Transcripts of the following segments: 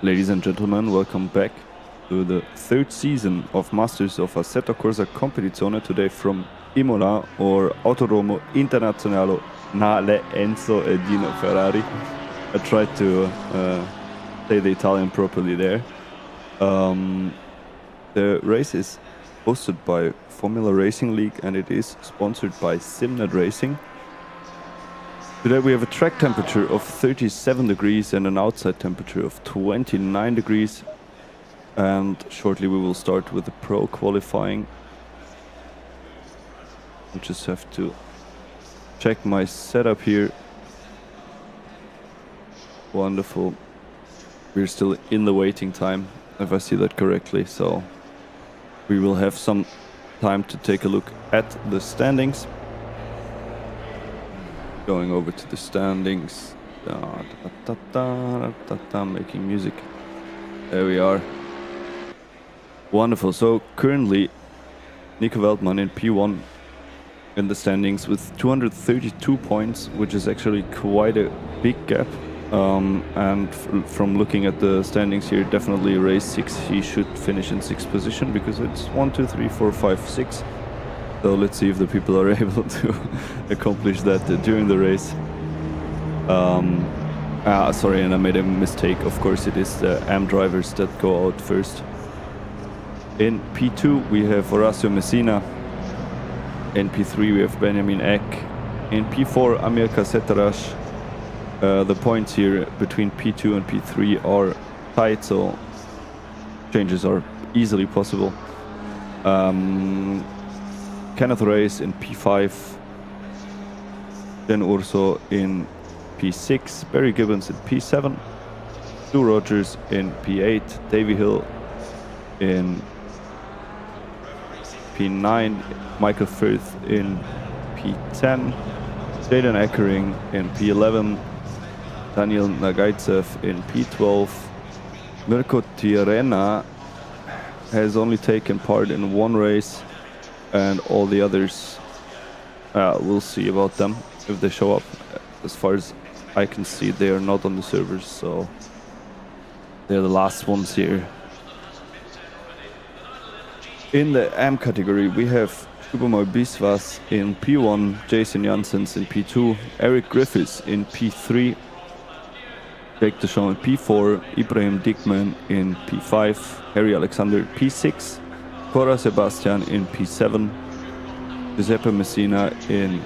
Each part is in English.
Ladies and gentlemen, welcome back to the third season of Masters of Assetto Corsa Competizione, today from Imola, or Autodromo Internazionale Nale Enzo e Dino Ferrari. I tried to say the Italian properly there. The race is hosted by Formula Racing League and it is sponsored by SimGrid Racing. Today we have a track temperature of 37 degrees and an outside temperature of 29 degrees. And shortly we will start with the pro qualifying. I just have to check my setup here. Wonderful. We're still in the waiting time, if I see that correctly. So we will have some time to take a look at the standings. Going over to the standings, making music. There we are. Wonderful. So currently, Nico Veldman in P1 in the standings with 232 points, which is actually quite a big gap. And from looking at the standings here, definitely race 6, he should finish in 6th position because it's 1, 2, 3, 4, 5, 6. So let's see if the people are able to accomplish that during the race. Sorry, and I made a mistake. Of course, it is the AM drivers that go out first. In P2, we have Horacio Messina. In P3, we have Benjamin Eck. In P4, Amir Kasetarash. The points here between P2 and P3 are tight, so changes are easily possible. Kenneth Reyes in P5, then Urso in P6, Barry Gibbons in P7, Stu Rogers in P8, Davy Hill in P9, Michael Firth in P10, Jaden Eckering in P11, Daniel Nagaitsev in P12, Mirko Tirena has only taken part in one race, and all the others, we'll see about them if they show up. As far as I can see, they are not on the servers, so they're the last ones here. In the AM category, we have Shubhamoy Biswas in P1, Jason Janssens in P2, Eric Griffiths in P3, Jake Deschamps in P4, Ibrahim Dickman in P5, Harry Alexander P6, Cora Sebastian in P7, Giuseppe Messina in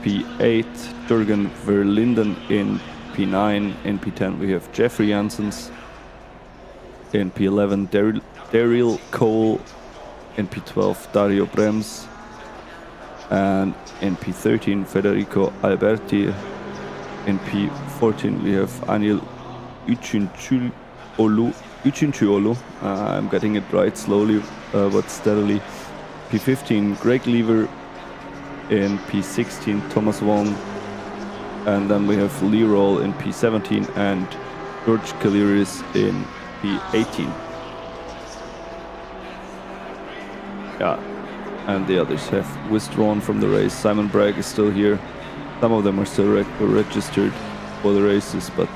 P8, Jürgen Verlinden in P9, in P10 we have Jeffrey Janssens, in P11 Daryl Cole, in P12 Dario Brems, and in P13 Federico Alberti. In P14 we have Anil Uchinchuolu. I'm getting it right slowly but steadily. P15 Greg Lever, in P16 Thomas Wong, and then we have Lee Roll in P17 and George Kaliris in P18. Yeah, and the others have withdrawn from the race. Simon Bragg is still here. Some of them are still registered for the races, but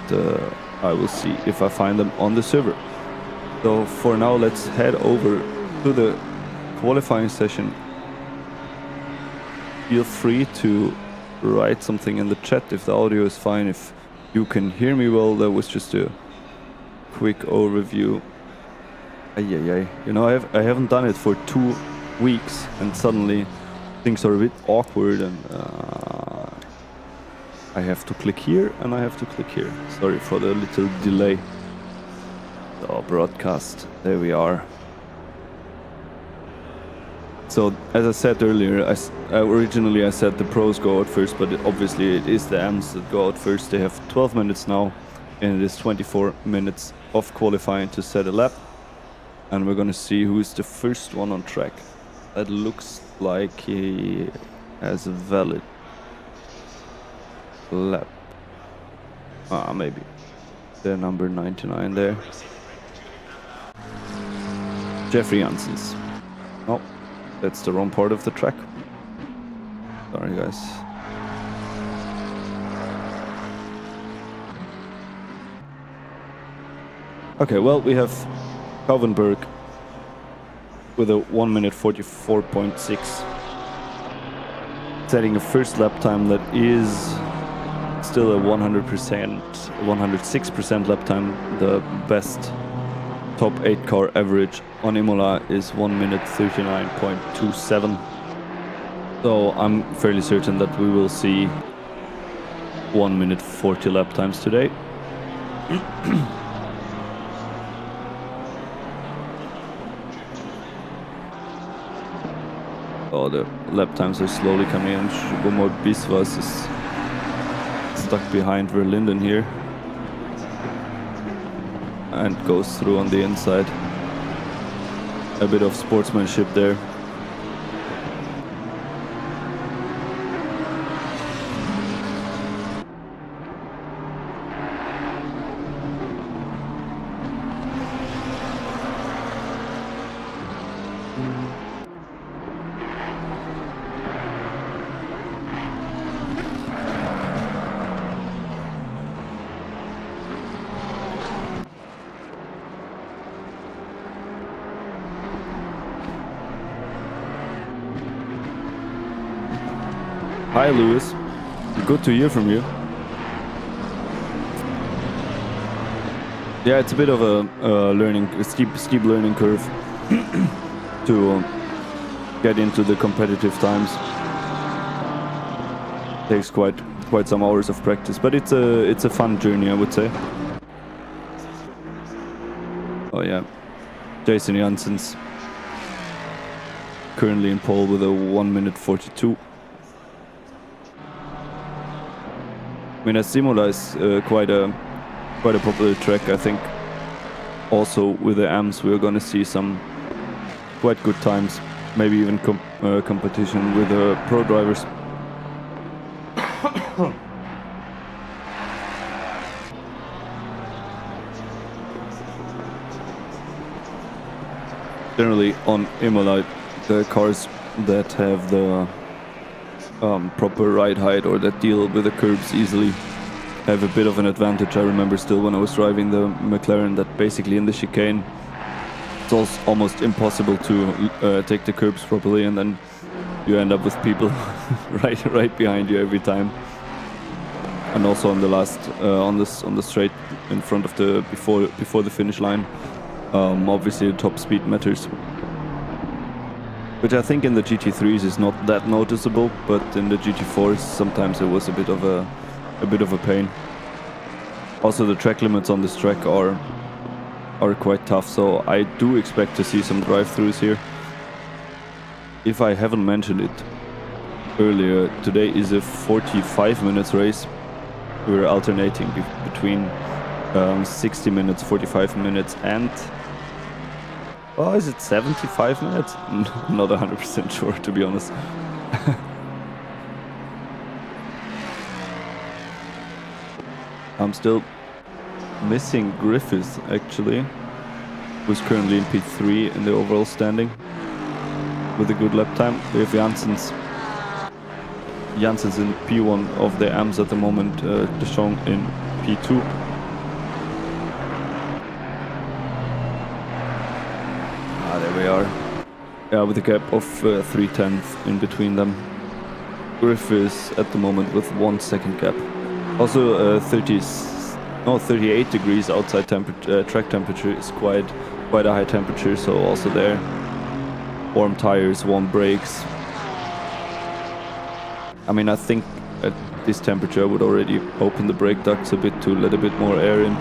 I will see if I find them on the server. So for now, let's head over to the qualifying session. Feel free to write something in the chat if the audio is fine, if you can hear me well. That was just a quick overview. You know, I haven't done it for 2 weeks, and suddenly things are a bit awkward, and I have to click here and I have to click here. Sorry for the little delay. So broadcast, there we are. So as I said earlier, originally I said the pros go out first, but obviously it is the AMs that go out first. They have 12 minutes now, and it is 24 minutes of qualifying to set a lap. And we're gonna see who is the first one on track. That looks like he has a valid lap. Maybe. The number 99 there. Jeffrey Janssens. Oh, that's the wrong part of the track. Sorry, guys. Okay, well, we have Kauvenberg with a 1 minute 44.6, setting a first lap time that is still a 100%, 106% lap time. The best top 8 car average on Imola is 1 minute 39.27. So I'm fairly certain that we will see 1 minute 40 lap times today. Oh, the lap times are slowly coming in. Schumacher Biswas is stuck behind Verlinden here and goes through on the inside. A bit of sportsmanship there. Hi, Lewis. Good to hear from you. Yeah, it's a bit of a steep learning curve to get into the competitive times. Takes quite some hours of practice, but it's a fun journey, I would say. Oh yeah, Jason Janssens currently in pole with a 1 minute 42. I mean, Imola is quite a popular track. I think also with the AMs we're gonna see some quite good times, maybe even competition with the pro drivers. Generally on Imola, the cars that have the proper ride height or that deal with the curbs easily have a bit of an advantage. I remember still when I was driving the McLaren that basically in the chicane it's almost impossible to take the curbs properly, and then you end up with people right behind you every time. And also on the last on the straight in front of the before the finish line, obviously the top speed matters, which I think in the GT3s is not that noticeable, but in the GT4s sometimes it was a bit of a pain. Also the track limits on this track are quite tough, so I do expect to see some drive-throughs here. If I haven't mentioned it earlier, today is a 45 minutes race. We're alternating between 60 minutes, 45 minutes, and oh, is it 75 minutes? I'm not 100% sure, to be honest. I'm still missing Griffiths, actually, who's currently in P3 in the overall standing with a good lap time. We have Janssens in P1 of the AMS at the moment, De Jong in P2. There we are. Yeah, with a gap of 3/10 in between them. Griffiths at the moment with 1 second gap. Also 38 degrees outside track temperature is quite a high temperature, so also there warm tires, warm brakes. I mean, I think at this temperature I would already open the brake ducts a bit to let a bit more air in.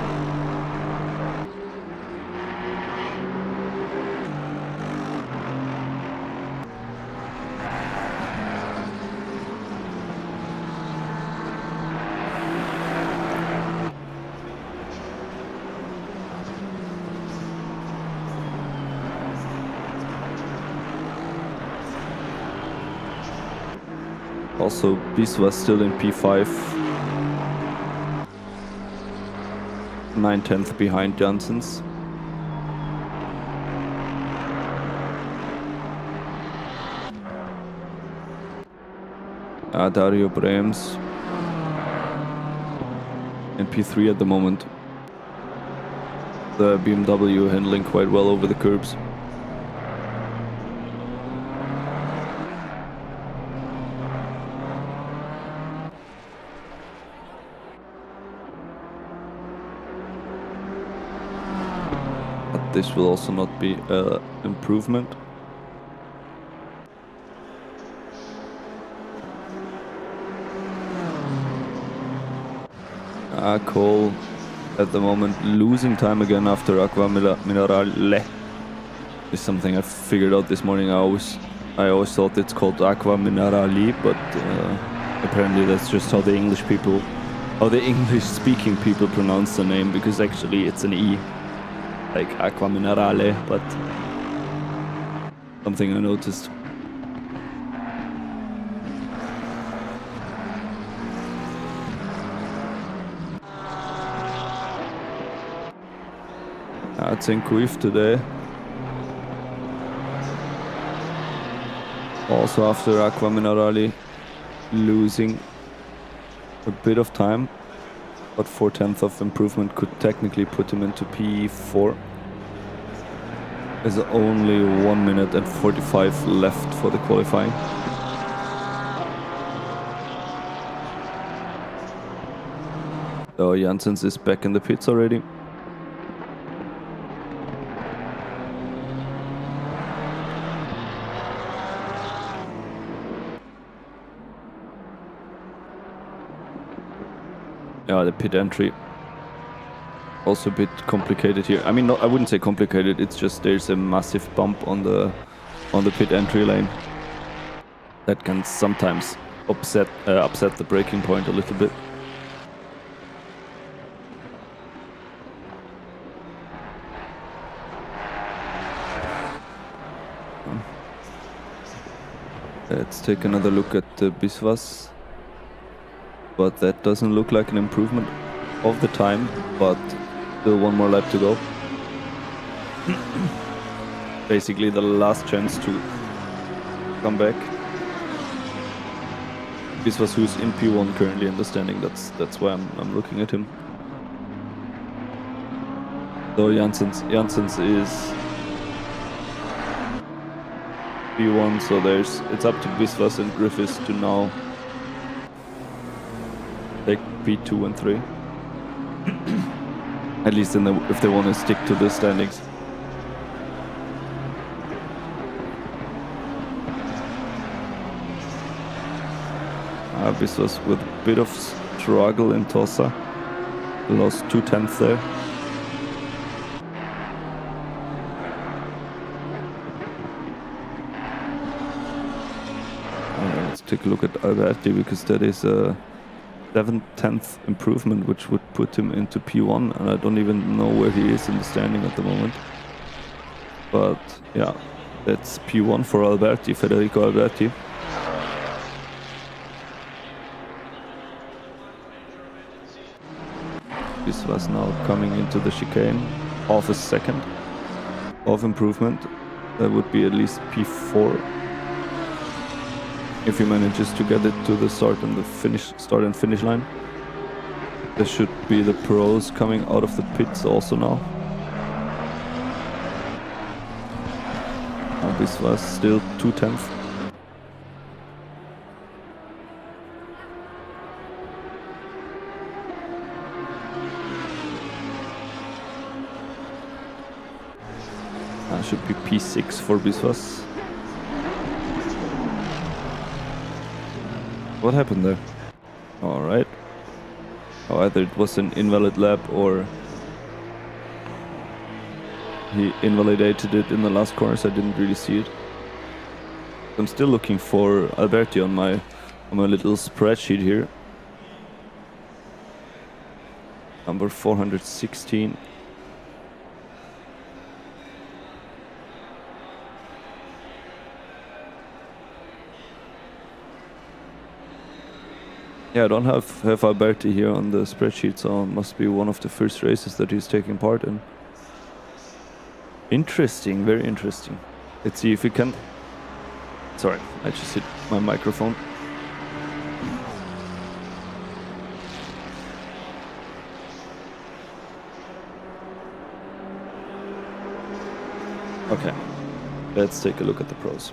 Also, Biswas still in P5, 9/10 behind Janssens. Dario Brems in P3 at the moment. the BMW handling quite well over the curbs. But this will also not be an improvement. Cole at the moment losing time again after Aqua Minerale is something I figured out this morning. I always thought it's called Aqua Minerale, but apparently that's just how the English speaking people pronounce the name, because actually it's an E, like Aqua Minerale, but something I noticed. It's in Queef today. Also after Aqua Minerale losing a bit of time, but 4/10 of improvement could technically put him into P4. There's only 1 minute and 45 left for the qualifying. So Janssens is back in the pits already. Yeah, the pit entry also a bit complicated here. I mean, no, I wouldn't say complicated. It's just there's a massive bump on the pit entry lane that can sometimes upset the braking point a little bit. Let's take another look at the Biswas. But that doesn't look like an improvement of the time, but still one more lap to go. Basically the last chance to come back. This was who's in P1 currently in the standing. That's why I'm looking at him. So Janssens is P1, so it's up to Biswas and Griffiths to now take P2 and 3. At least if they want to stick to the standings. This was with a bit of struggle in Tossa. Lost 2/10 there. Let's take a look at Alberti, because that is a 7/10 improvement, which would put him into P1, and I don't even know where he is in the standing at the moment. But yeah, that's P1 for Alberti, Federico Alberti. This was now coming into the chicane, half a second of improvement. That would be at least P4. If he manages to get it to the start and finish line. There should be the pros coming out of the pits also now. This was still 2/10. Should be P6 for Biswas. What happened there? Alright. Oh, either it was an invalid lap or he invalidated it in the last corners. I didn't really see it. I'm still looking for Alberti on my little spreadsheet here. Number 416. Yeah, I don't have Alberti here on the spreadsheet, so it must be one of the first races that he's taking part in. Interesting, very interesting. Let's see if we can... Sorry, I just hit my microphone. Okay, let's take a look at the pros.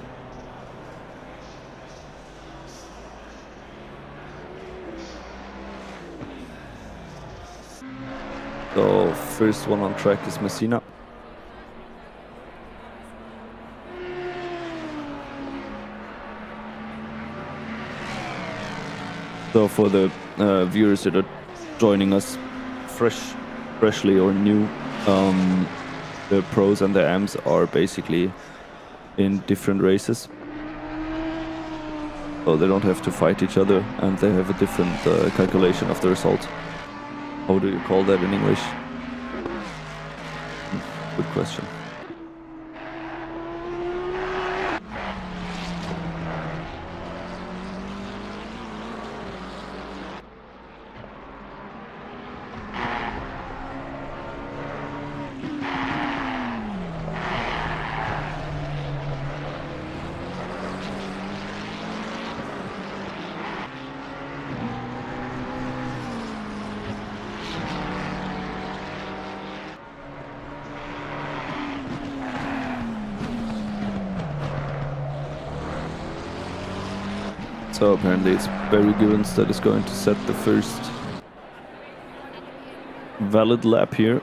So first one on track is Messina. So for the viewers that are joining us freshly or new, the pros and the AMs are basically in different races. So they don't have to fight each other, and they have a different calculation of the result. How do you call that in English? Good question. So apparently it's Barry Givens that is going to set the first valid lap here.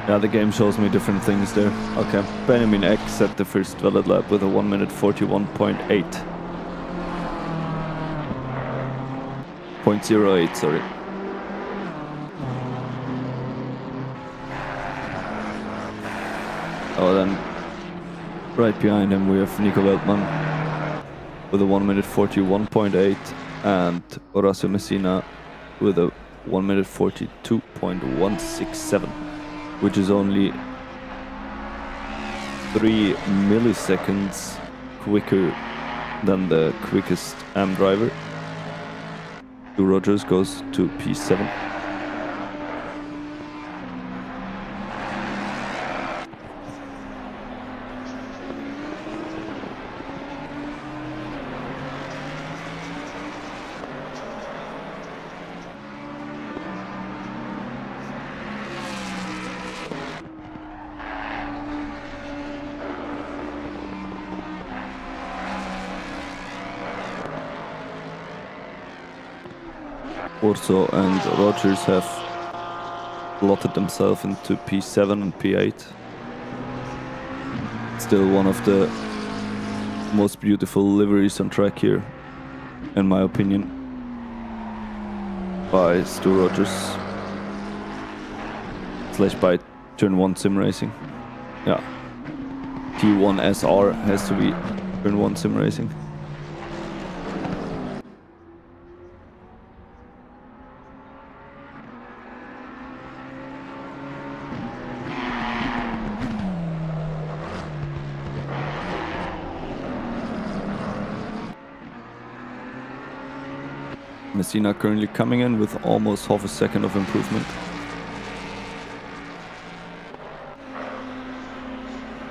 Yeah, the game shows me different things there. Okay, Benjamin X set the first valid lap with a 1 minute 41.8. 0.08, sorry. Oh, then right behind him we have Nico Weltmann with a 1 minute 41.8 and Horacio Messina with a 1 minute 42.167. Which is only 3 milliseconds quicker than the quickest AM driver. Stu Rogers goes to P7. Corsa and Rogers have plotted themselves into P7 and P8. Still one of the most beautiful liveries on track here, in my opinion, by Stu Rogers / by Turn 1 Sim Racing. Yeah, T1 SR has to be Turn 1 Sim Racing. Messina currently coming in with almost half a second of improvement.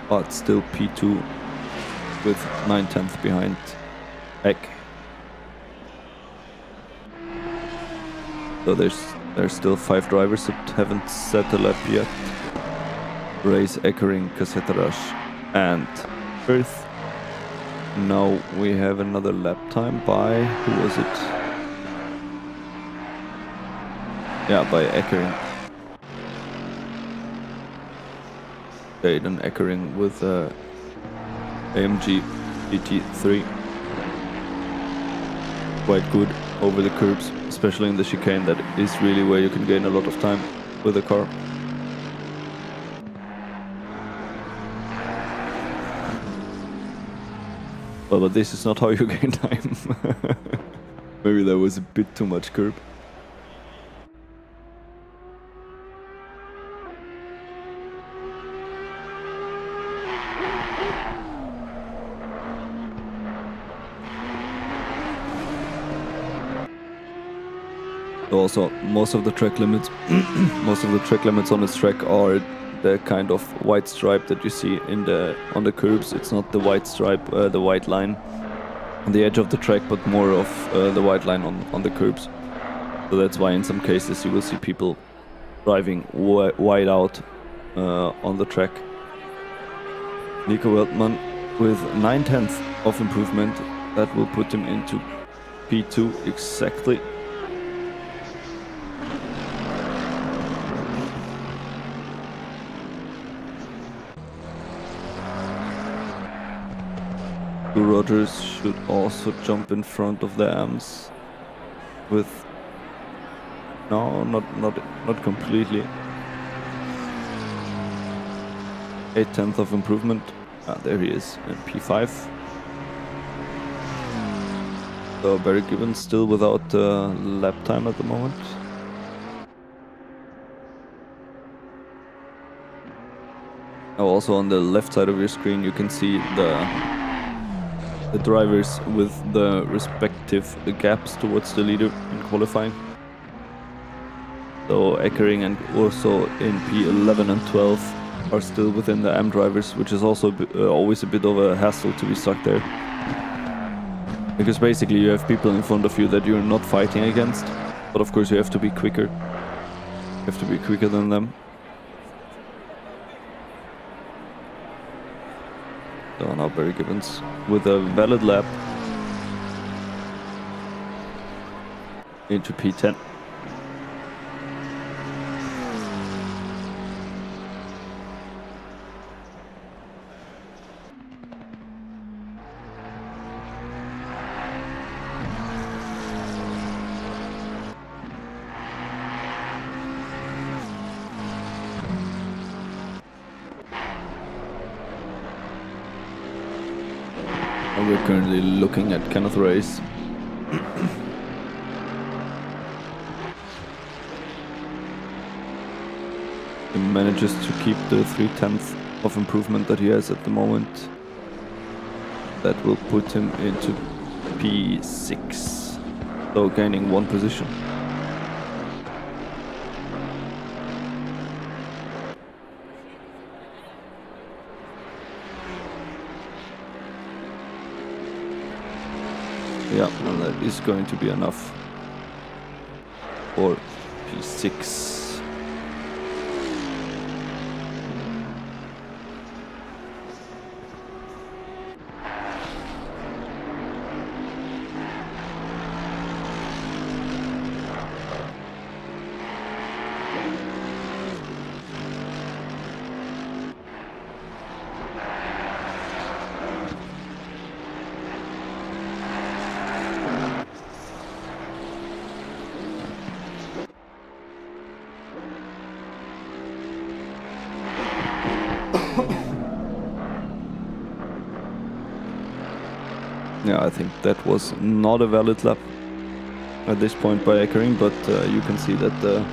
But still P2 with 9/10 behind Eck. So there's still 5 drivers that haven't set a lap yet. Race, Eckering, Casseterash and Firth. Now we have another lap time by, who was it? Yeah, by Eckering. Aiden Eckering with AMG GT3. Quite good over the curbs, especially in the chicane. That is really where you can gain a lot of time with the car. Well, but this is not how you gain time. Maybe that was a bit too much curb. Also, most of the track limits, most of the track limits on this track are the kind of white stripe that you see on the curbs. It's not the white stripe, the white line on the edge of the track, but more of the white line on the curbs. So that's why in some cases you will see people driving wide out on the track. Nico Weltmann with 9/10 of improvement. That will put him into P2 exactly. Rogers should also jump in front of the AMs with not completely. 8/10 of improvement. There he is in P5. So Barry Gibbons still without lap time at the moment. Now also on the left side of your screen you can see the drivers with the respective gaps towards the leader in qualifying. So Eckering and also in P11 and 12 are still within the AM drivers, which is also always a bit of a hassle to be stuck there. Because basically you have people in front of you that you're not fighting against, but of course you have to be quicker. You have to be quicker than them. So now Barry Gibbons with a valid lap into P10. And we're currently looking at Kenneth Reyes. He manages to keep the 3/10 of improvement that he has at the moment. That will put him into P6, so gaining 1 position. Yeah, and that is going to be enough for P6. Yeah, I think that was not a valid lap at this point by Eckering, but you can see that the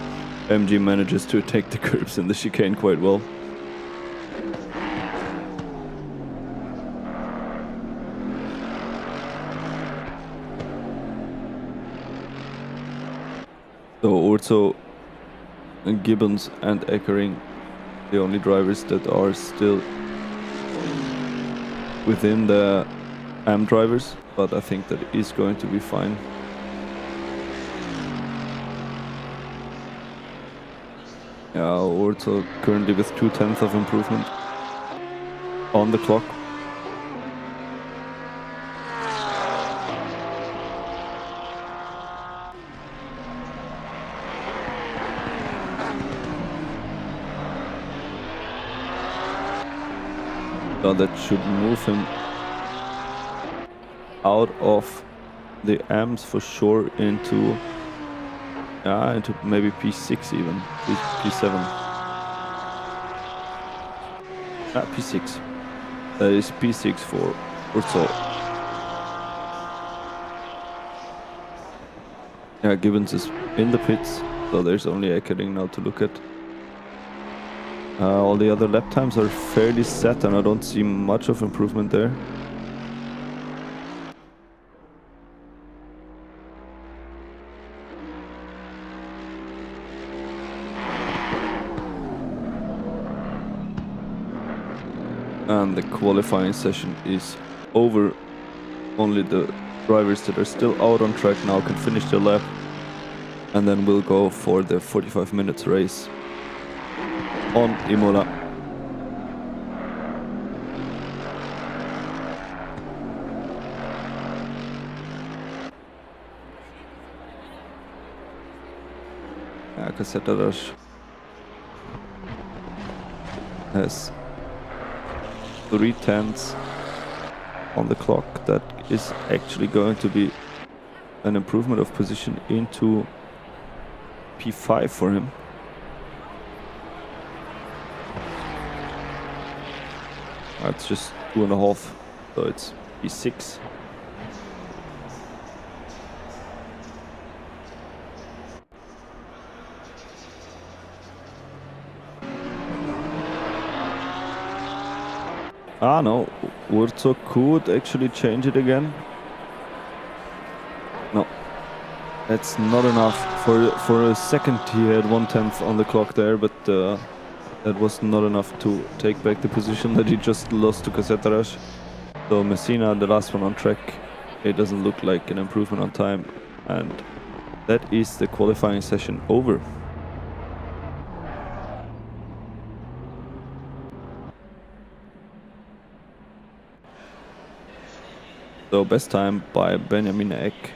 MG manages to take the curbs in the chicane quite well. So also Gibbons and Eckering, the only drivers that are still within the AM drivers, but I think that is going to be fine. Yeah, also currently with 2/10 of improvement on the clock. So that should move him out of the AMs for sure into maybe P6 even, P7. P6. That is P6 for Urso. Yeah, Gibbons is in the pits, so there's only Eckering now to look at. All the other lap times are fairly set and I don't see much of improvement there. And the qualifying session is over. Only the drivers that are still out on track now can finish their lap. And then we'll go for the 45 minutes race on Imola. Assetto has 3/10 on the clock. That is actually going to be an improvement of position into P5 for him. That's just 2.5, so it's P6. Ah no, Urzo could actually change it again. No, that's not enough. For a second he had 1/10 on the clock there, but that was not enough to take back the position that he just lost to Assetto. So Messina, the last one on track, it doesn't look like an improvement on time, and that is the qualifying session over. So best time by Benjamin Eck,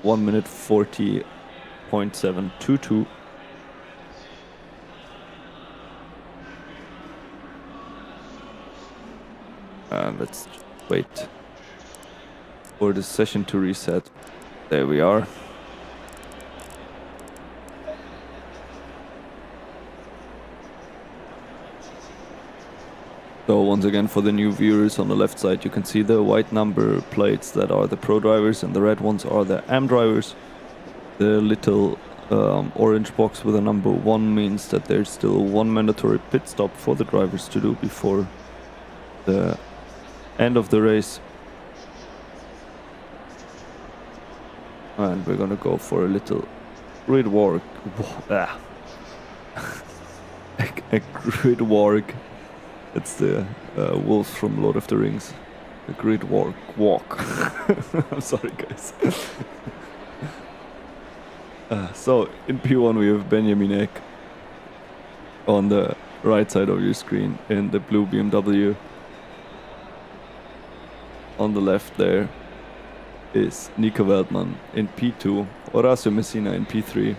1 minute 40.722. And let's wait for the session to reset. There we are. So once again, for the new viewers, on the left side you can see the white number plates that are the pro drivers, and the red ones are the AM drivers. The little orange box with a number 1 means that there's still one mandatory pit stop for the drivers to do before the end of the race. And we're gonna go for a little grid walk. A grid walk. It's the wolves from Lord of the Rings. A grid walk. I'm sorry, guys. So in P1 we have Benjamin Eck on the right side of your screen in the blue BMW. On the left there is Nico Veldman in P2, Horacio Messina in P3.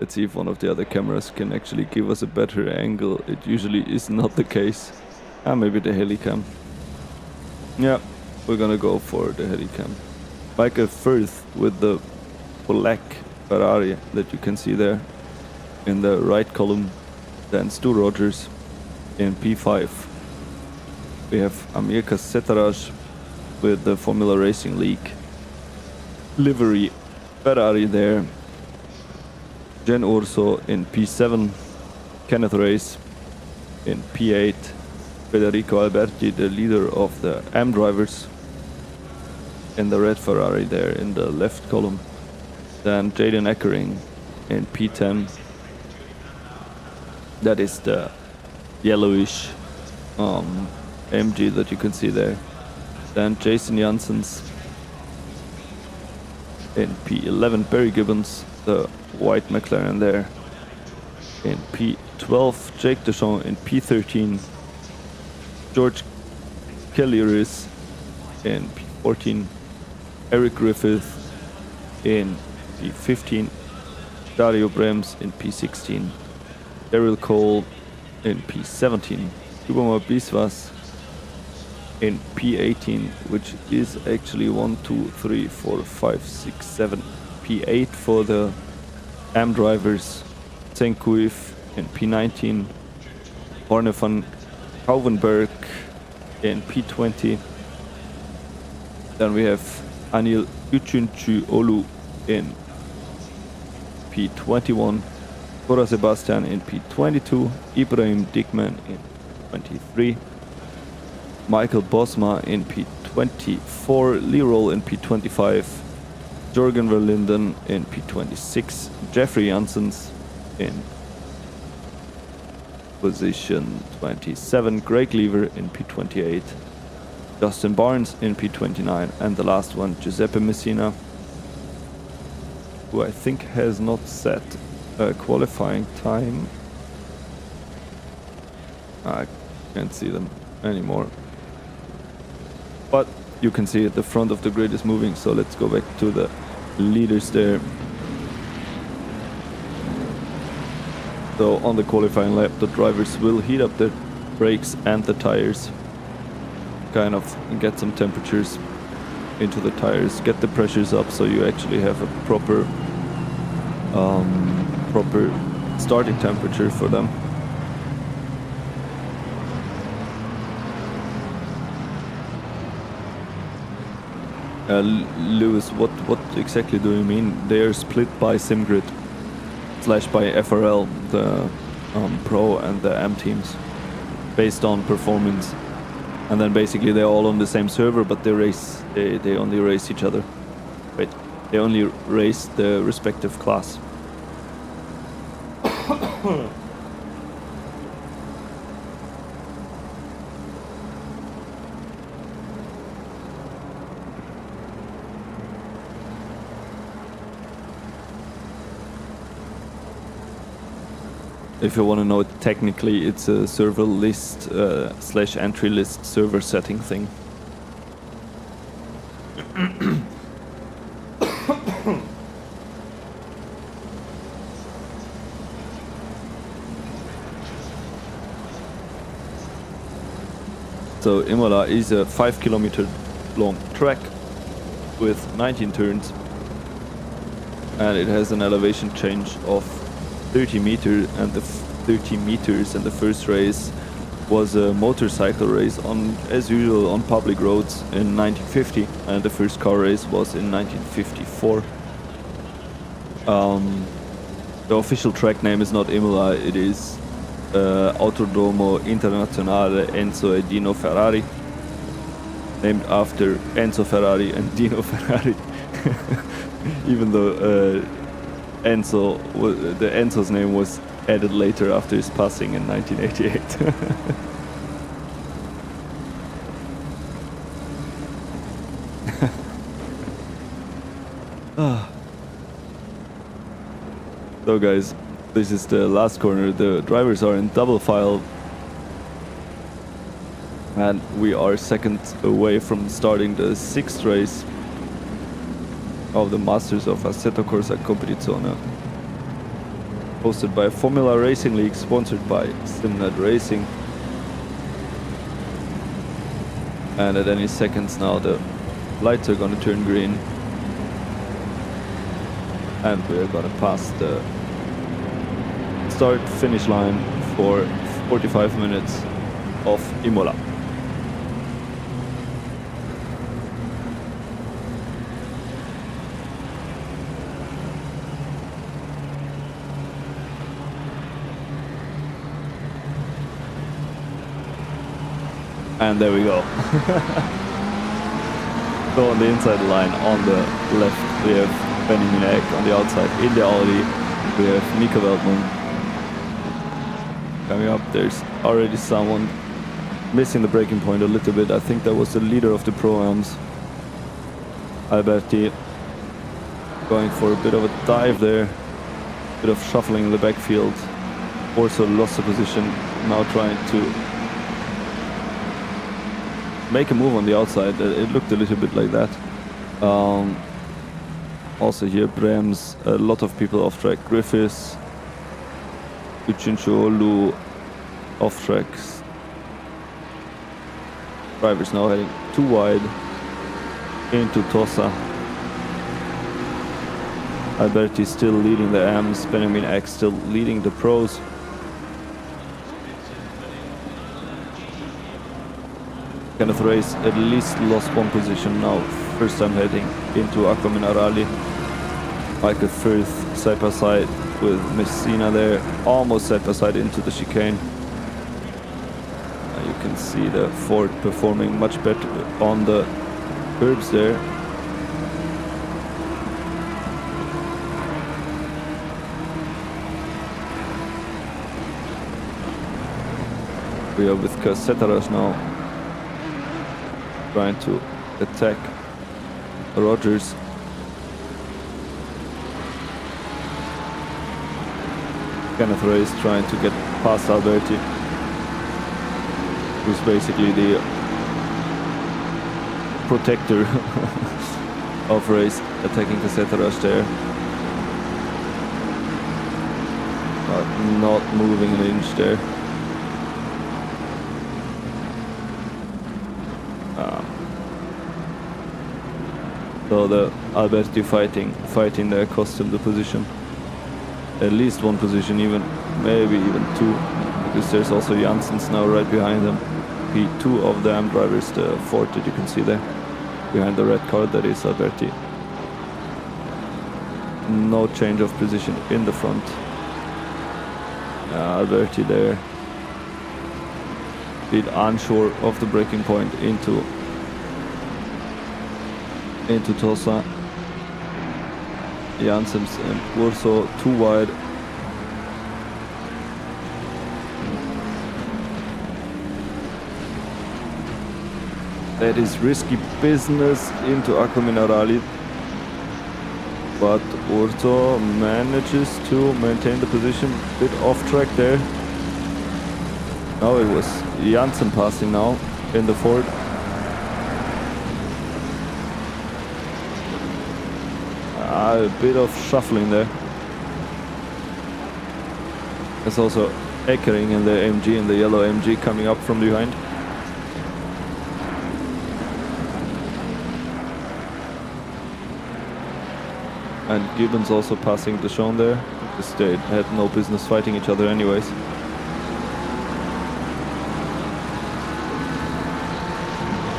Let's see if one of the other cameras can actually give us a better angle. It usually is not the case. Maybe the helicam. Yeah, we're gonna go for the helicam. Michael Firth with the black Ferrari that you can see there in the right column. Then Stu Rogers in P5. We have Amir Assetto with the Formula Racing League livery Ferrari there. Jen Urso in P7, Kenneth Race in P8, Federico Alberti, the leader of the AM drivers, in the red Ferrari there in the left column. Then Jaden Eckering in P10. That is the yellowish AMG that you can see there. Then Jason Janssens in P11, Barry Gibbons, the white McLaren there in P12, Jake Deschamps in P13, George Kellyris in P14, Eric Griffith in P15, Dario Brems in P16, Daryl Cole in P17, Lubomir Biswas in P18, which is actually 1, 2, 3, 4, 5, 6, 7, P8 for the AM drivers. Zenkuif in P19, Horne van Kauvenberg in P20. Then we have Anil Uchunchu Olu in P21, Cora Sebastian in P22, Ibrahim Dickman in 23, Michael Bosma in P24, Leroy in P25, Jorgen Verlinden in P26, Jeffrey Janssens in Position 27, Greg Lever in P28, Justin Barnes in P29, and the last one, Giuseppe Messina, who I think has not set a qualifying time. I can't see them anymore. But you can see at the front of the grid is moving, so let's go back to the leaders there. So on the qualifying lap, the drivers will heat up the brakes and the tires, kind of get some temperatures into the tires, get the pressures up, so you actually have a proper starting temperature for them. Lewis, what exactly do you mean? They are split by SimGrid / by FRL, the Pro and the M teams, based on performance, and then basically they're all on the same server, but they only race each other. Wait, they only race the respective class. If you want to know it technically, it's a server list / entry list server setting thing. So Imola is a 5-kilometer long track with 19 turns, and it has an elevation change of 30 meters, and the 30 meters, and the first race was a motorcycle race as usual on public roads in 1950, and the first car race was in 1954. The official track name is not Imola, it is Autodromo Internazionale Enzo e Dino Ferrari, named after Enzo Ferrari and Dino Ferrari. Even though Enzo's name was added later after his passing in 1988. So guys, this is the last corner. The drivers are in double file, and we are seconds away from starting the 6th race of the Masters of Assetto Corsa Competizione, hosted by Formula Racing League, sponsored by SimGrid Racing. And at any seconds now the lights are gonna turn green, and we're gonna pass the start-finish line for 45 minutes of Imola. And there we go. So on the inside line, on the left, we have Benjamin Eck. On the outside, in the Audi, we have Nico Veldman. Coming up, there's already someone missing the braking point a little bit. I think that was the leader of the Pro-Ams, Alberti, going for a bit of a dive there, bit of shuffling in the backfield. Also lost the position, now trying to make a move on the outside. It looked a little bit like that. Also here, Brems, a lot of people off track. Griffiths, Uchinciolu off tracks. Drivers now heading too wide into Tosa. Alberti still leading the Ams, Benjamin X still leading the Pros. Kenneth Race at least lost one position now, first time heading into Acqua Minerali. Michael Firth side by side with Messina there, almost side by side into the chicane. You can see the Ford performing much better on the curbs there. We are with Assetto now, trying to attack Rogers. Kenneth Race trying to get past Alberti, who's basically the protector of Race, attacking Assetto there. But not moving an inch there. So the Alberti fighting there cost him the position. At least one position, even maybe even two, because there's also Janssens now right behind him. Two of the AM drivers, the fourth that you can see there, behind the red car, that is Alberti. No change of position in the front. Alberti there, bit unsure of the braking point into Tosa. Janssens and Corsa too wide. That is risky business into Acqua Minerali, but Orto manages to maintain the position. Bit off track there. Now it was Janssen passing now in the Ford. A bit of shuffling there. There's also Eckering in the AMG, in the yellow AMG, coming up from behind. And Gibbons also passing Deschamps there, because they had no business fighting each other anyways.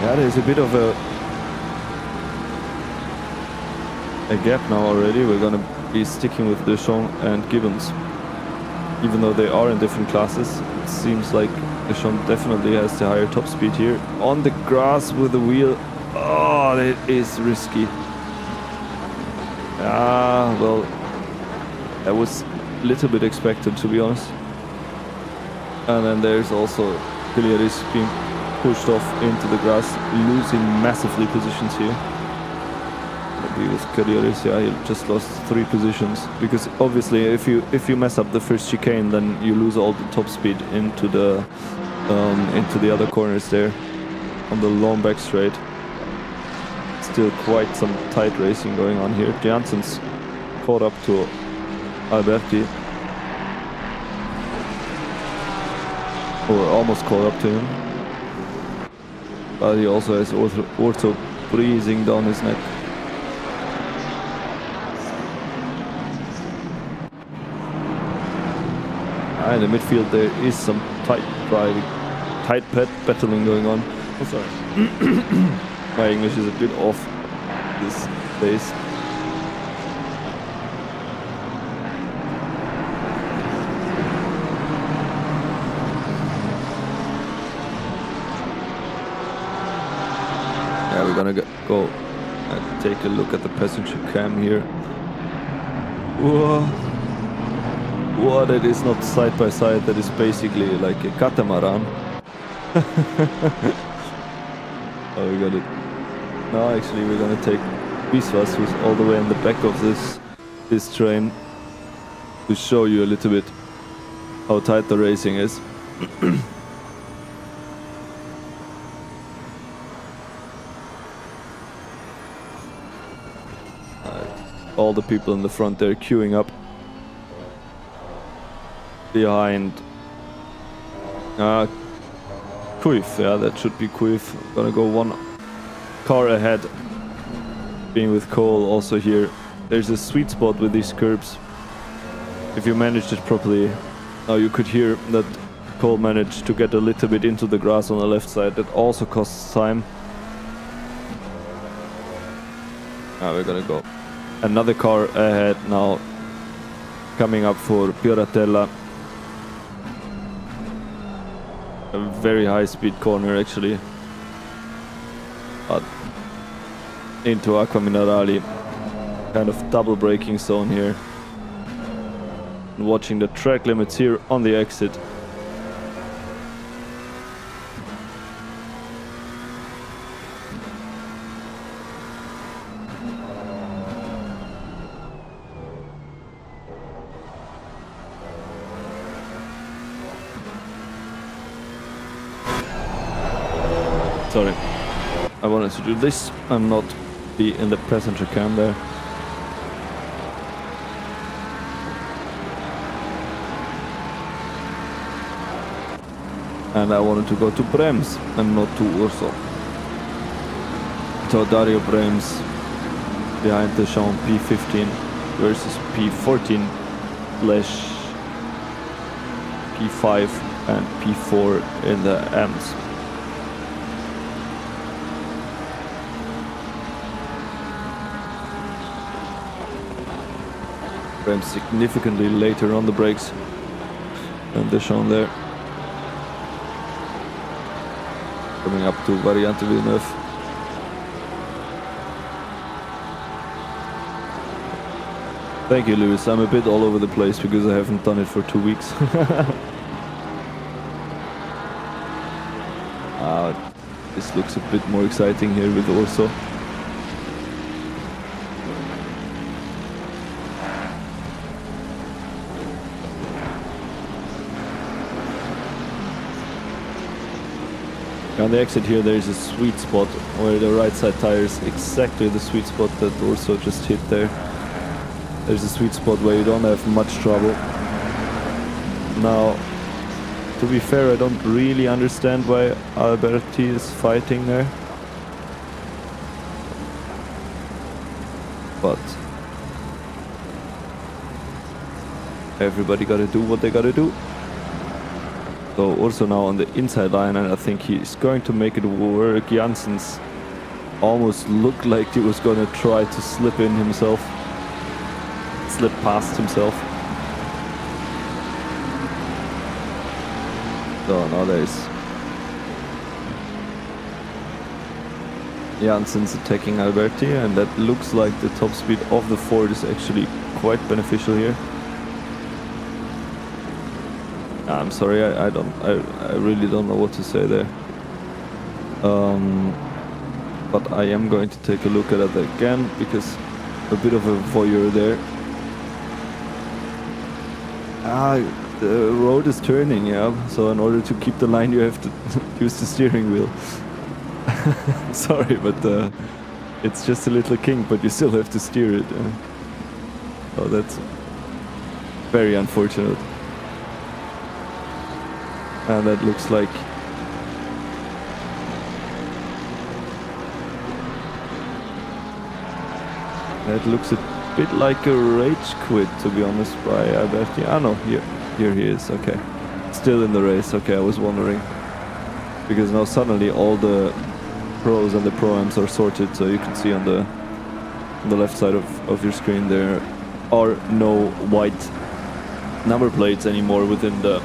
Yeah, there's a bit of a gap now already. We're gonna be sticking with Deschamps and Gibbons. Even though they are in different classes, it seems like Deschamps definitely has the higher top speed here. On the grass with the wheel. Oh, that is risky. Ah, well, that was a little bit expected, to be honest. And then there's also Kiliaris being pushed off into the grass, losing massively positions here. With Kiliaris, yeah, he just lost 3 positions, because obviously if you mess up the first chicane, then you lose all the top speed into the other corners there on the long back straight. Still quite some tight racing going on here. Janssens caught up to Alberti, or almost caught up to him, but he also has Orto breathing down his neck. In the midfield there is some tight driving, tight battling going on. Oh, sorry. My English is a bit off this days. Yeah, we're gonna go and take a look at the passenger cam here. Whoa. What, it is not side by side, that is basically like a catamaran. Oh, we got it. No, actually we're gonna take Biswas, who's all the way in the back of this train, to show you a little bit how tight the racing is. All the people in the front there queuing up behind Kuif. Yeah, that should be Kuif. Gonna go one car ahead, being with Cole also here. There's a sweet spot with these curbs. If you managed it properly. Now you could hear that Cole managed to get a little bit into the grass on the left side. That also costs time. Now we're gonna go another car ahead now, coming up for Pioratella. A very high speed corner actually, but into Acqua Minerali, kind of double braking zone here. And watching the track limits here on the exit. Sorry. I wanted to do this and not be in the passenger cam there. And I wanted to go to Brems and not to Urso. So Dario Brems behind the shown P15 versus P14 slash P5 and P4 in the M's. Brems significantly later on the brakes than the shown there. Coming up to Variante Villeneuve. Thank you, Lewis. I'm a bit all over the place because I haven't done it for 2 weeks. This looks a bit more exciting here with Orso. On the exit here there is a sweet spot where the right side tire is exactly the sweet spot that Orso just hit there. There's a sweet spot where you don't have much trouble. Now, to be fair, I don't really understand why Alberti is fighting there. But everybody gotta do what they gotta do. So also now on the inside line, and I think he's going to make it work. Janssens almost looked like he was gonna try to slip in himself. Slip past himself. So now there's Janssens attacking Alberti, and that looks like the top speed of the Ford is actually quite beneficial here. I'm sorry, I really don't know what to say there. But I am going to take a look at it again because a bit of a voyeur there. The road is turning, yeah. So in order to keep the line, you have to use the steering wheel. Sorry, but it's just a little kink, but you still have to steer it. So that's very unfortunate. And that looks like a bit like a rage quit, to be honest, by Alberti. Ah no, here he is, okay. Still in the race, okay, I was wondering. Because now suddenly all the pros and the pro-ams are sorted, so you can see on the left side of your screen there are no white number plates anymore within the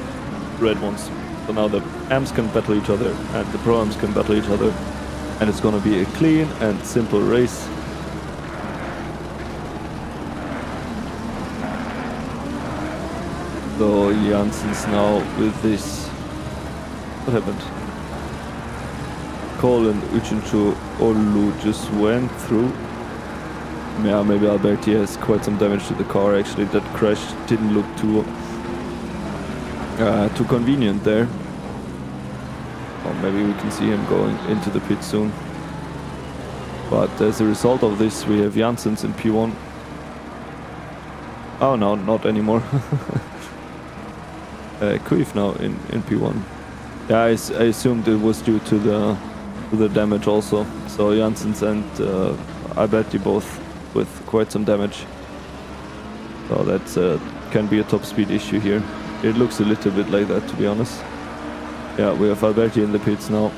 red ones. So now the amps can battle each other and the pro-amps can battle each other, and it's gonna be a clean and simple race. So Janssens now with this. What happened? Cole and Uchinchu Olu just went through. Yeah, maybe Alberti has quite some damage to the car actually. That crash didn't look too convenient there. Or maybe we can see him going into the pit soon. But as a result of this, we have Janssens in P1. Oh no, not anymore. Kuif now in P1. Yeah, I assumed it was due to the damage also. So Janssens and Alberti both with quite some damage. So that can be a top speed issue here. It looks a little bit like that, to be honest. Yeah, we have Alberti in the pits now.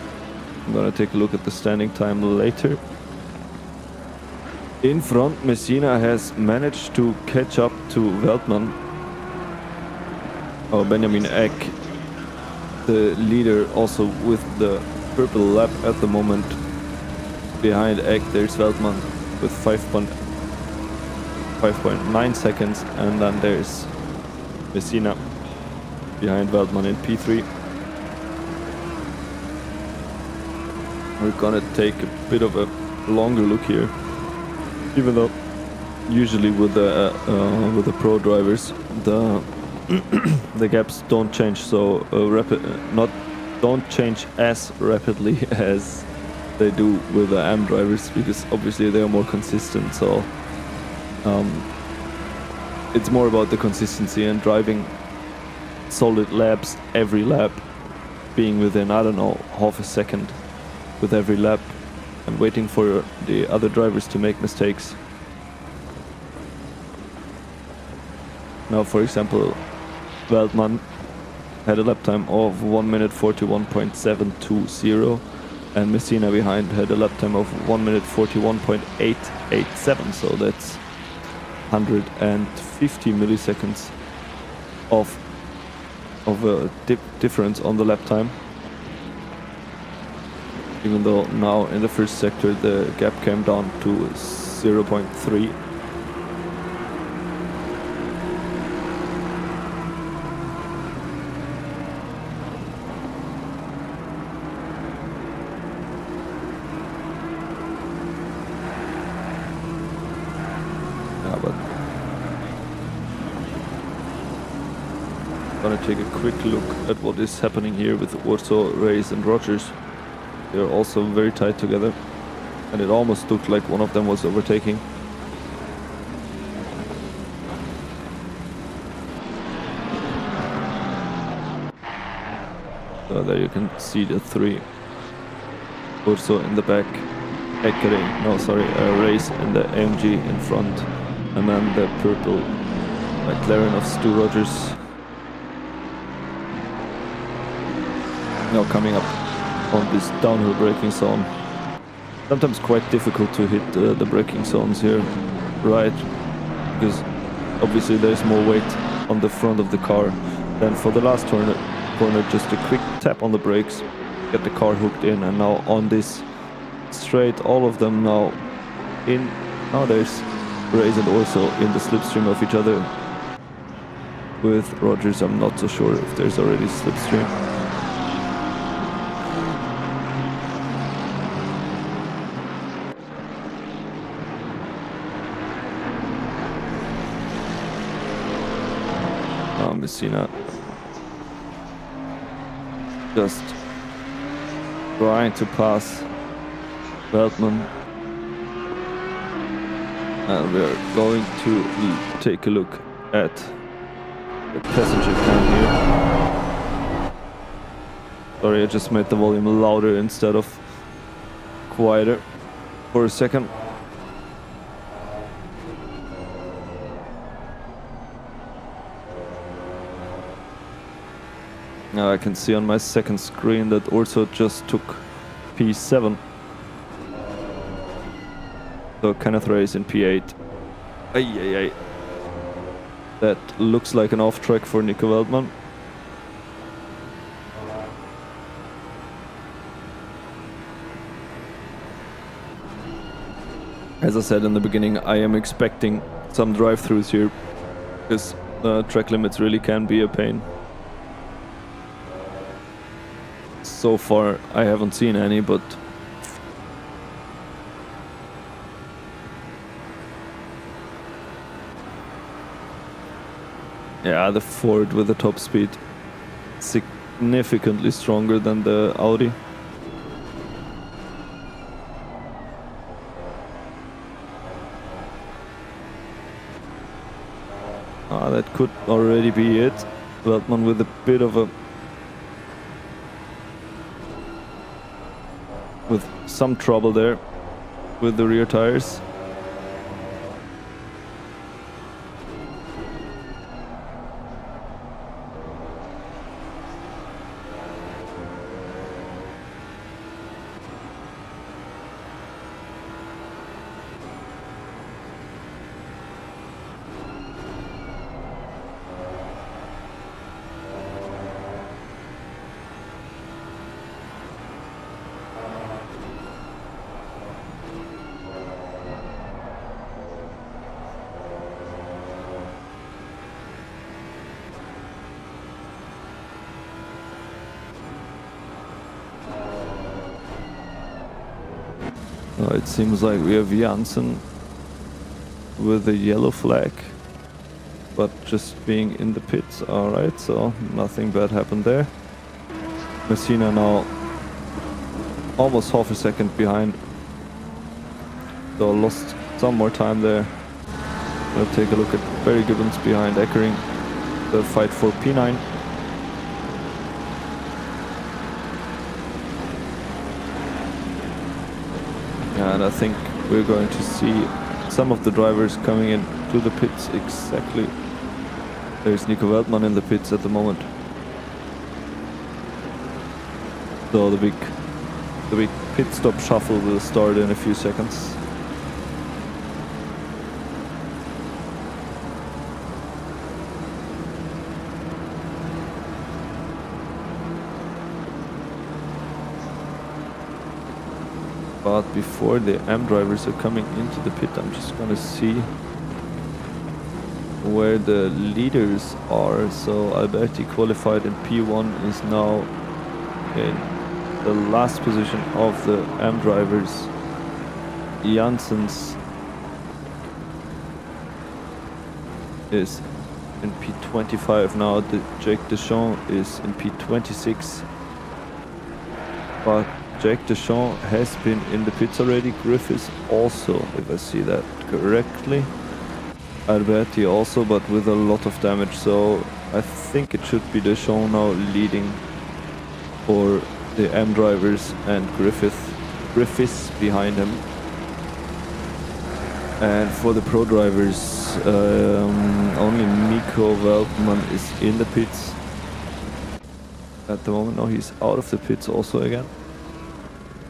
I'm gonna take a look at the standing time later. In front, Messina has managed to catch up to Veltman. Oh, Benjamin Eck, the leader, also with the purple lap at the moment. Behind Eck, there's Veltman with 5.9 seconds, and then there's Messina behind Veltman in P3. We're gonna take a bit of a longer look here, even though usually with the pro drivers the gaps don't change so don't change as rapidly as they do with the AM drivers, because obviously they are more consistent. So it's more about the consistency and driving solid laps every lap, being within, I don't know, half a second with every lap, and waiting for the other drivers to make mistakes. Now, for example, Veldman had a lap time of 1 minute 41.720, and Messina behind had a lap time of 1 minute 41.887. So that's 150 milliseconds of a difference on the lap time. Even though now in the first sector the gap came down to 0.3. But gonna take a quick look at what is happening here with Orso, Reyes and Rogers. They're also very tight together, and it almost looked like one of them was overtaking. So there you can see the three. Orso in the back, Reyes and the AMG in front, and then the purple McLaren of Stu Rogers. Now coming up on this downhill braking zone. Sometimes quite difficult to hit the braking zones here, right? Because obviously there's more weight on the front of the car. Then for the last corner, just a quick tap on the brakes, get the car hooked in, and now on this straight, all of them now in. Now there's Reyes and Orso in the slipstream of each other. With Rogers, I'm not so sure if there's already slipstream. Messina just trying to pass Veldman, and we're going to take a look at the passenger cam here. Sorry, I just made the volume louder instead of quieter for a second. Now I can see on my second screen that Orso just took P7. So Kenneth Reyes in P8. Ay. That looks like an off track for Nico Veldman. As I said in the beginning, I am expecting some drive-throughs here, because track limits really can be a pain. So far I haven't seen any, but yeah, the Ford with the top speed significantly stronger than the Audi. That could already be it. Veldman with a bit of a with some trouble there with the rear tires. It seems like we have Janssen with a yellow flag, but just being in the pits. Alright, so nothing bad happened there. Messina now almost half a second behind. So I lost some more time there. We'll take a look at very good ones behind Eckering. The fight for P9. And I think we're going to see some of the drivers coming in to the pits exactly. There's Nico Weltmann in the pits at the moment. So the big pit stop shuffle will start in a few seconds. But before the M drivers are coming into the pit, I'm just gonna see where the leaders are. So Alberti qualified in P1 is now in the last position of the M drivers. Janssens is in P25 now. Jake Deschamps is in P26. But Jake Deschamps has been in the pits already. Griffiths also, if I see that correctly. Alberti also, but with a lot of damage. So I think it should be Deschamps now leading for the M drivers and Griffiths behind him. And for the pro drivers, only Nico Weltmann is in the pits at the moment. Now he's out of the pits also again.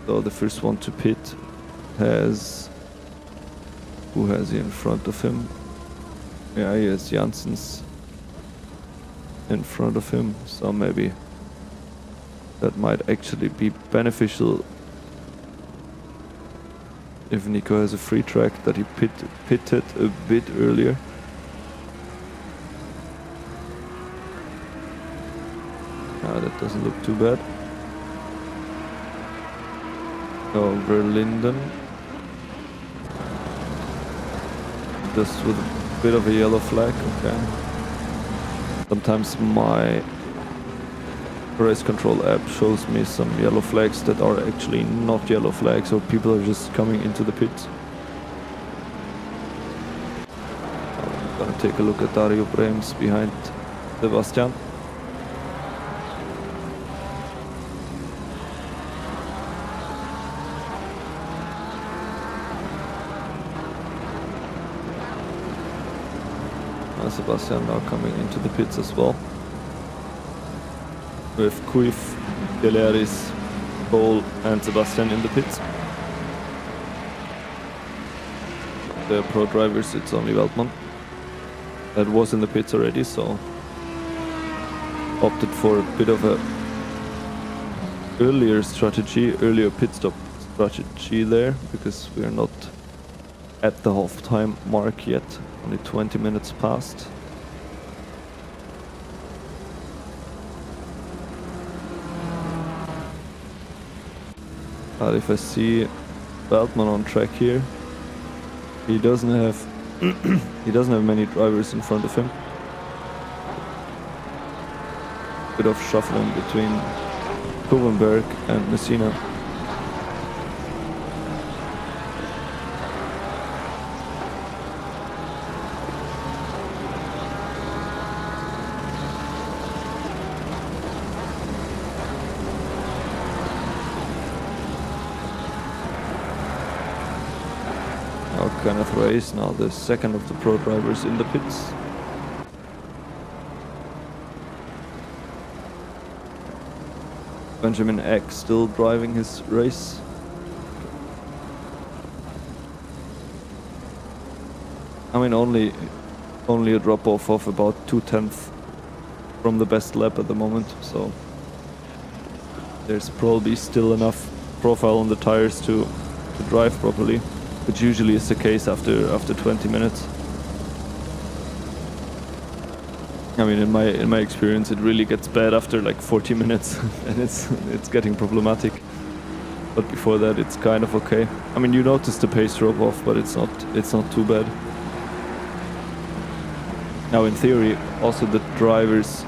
So the first one to pit has... Who has he in front of him? Yeah, he has Janssens in front of him. So maybe that might actually be beneficial if Nico has a free track, that he pitted a bit earlier. That doesn't look too bad. Over Linden. Just with a bit of a yellow flag, okay. Sometimes my race control app shows me some yellow flags that are actually not yellow flags, or people are just coming into the pits. I'm gonna take a look at Dario Brems behind Sebastian. Sebastian now coming into the pits as well. With Kuif, Deleris, Cole and Sebastian in the pits. The pro drivers, it's only Weltmann that was in the pits already, so opted for a bit of a earlier pit stop strategy there, because we're not at the half-time mark yet. Only 20 minutes past. But if I see Weltmann on track here, he doesn't have many drivers in front of him. Bit of shuffling between Kuvenberg and Messina. Kind of race now, the second of the pro drivers in the pits. Benjamin Eck still driving his race. I mean, only a drop off of about 2/10 from the best lap at the moment, so there's probably still enough profile on the tires to drive properly, which usually is the case after 20 minutes. I mean, in my experience, it really gets bad after like 40 minutes, and it's getting problematic. But before that, it's kind of okay. I mean, you notice the pace drop off, but it's not too bad. Now, in theory, also the drivers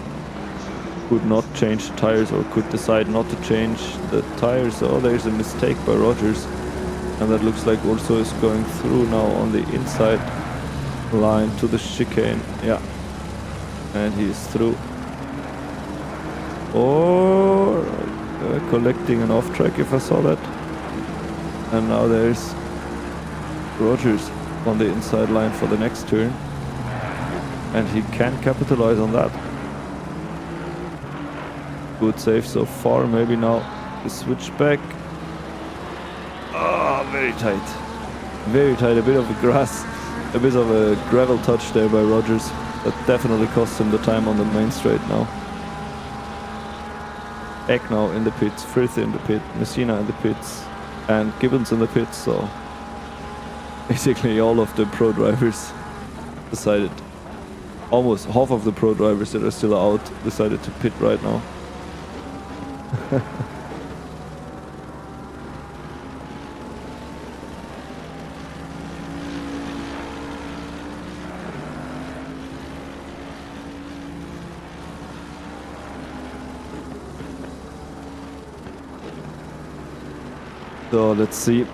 could not change the tires or could decide not to change the tires. Oh, there's a mistake by Rogers. And that looks like Urso is going through now on the inside line to the chicane. Yeah. And he is through. Or collecting an off track if I saw that. And now there's Rogers on the inside line for the next turn. And he can capitalize on that. Good save so far. Maybe now the switch back. Ah, very tight. Very tight. A bit of a a bit of a gravel touch there by Rogers. That definitely cost him the time on the main straight now. Eck now in the pits, Frith in the pit, Messina in the pits, and Gibbons in the pits. So basically all of the pro drivers decided, almost half of the pro drivers that are still out decided to pit right now. So let's see,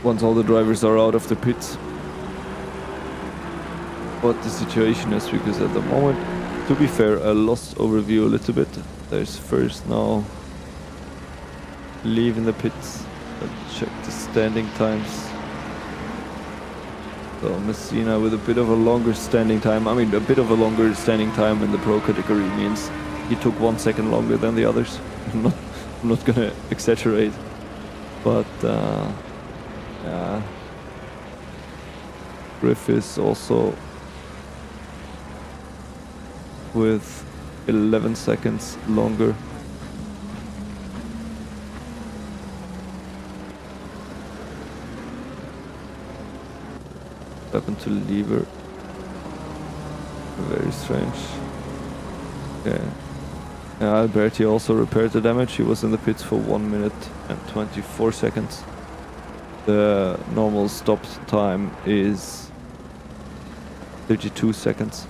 once all the drivers are out of the pits, what the situation is, because at the moment, to be fair, I lost overview a little bit. There's first now leaving the pits. Let's check the standing times. So Messina with a bit of a longer standing time. I mean, a bit of a longer standing time in the pro category means he took 1 second longer than the others. I'm not gonna exaggerate. But yeah, Griffiths also with 11 seconds longer. Happened to Lever. Very strange. Okay. Yeah, Alberti also repaired the damage. He was in the pits for 1 minute and 24 seconds. The normal stop time is 32 seconds.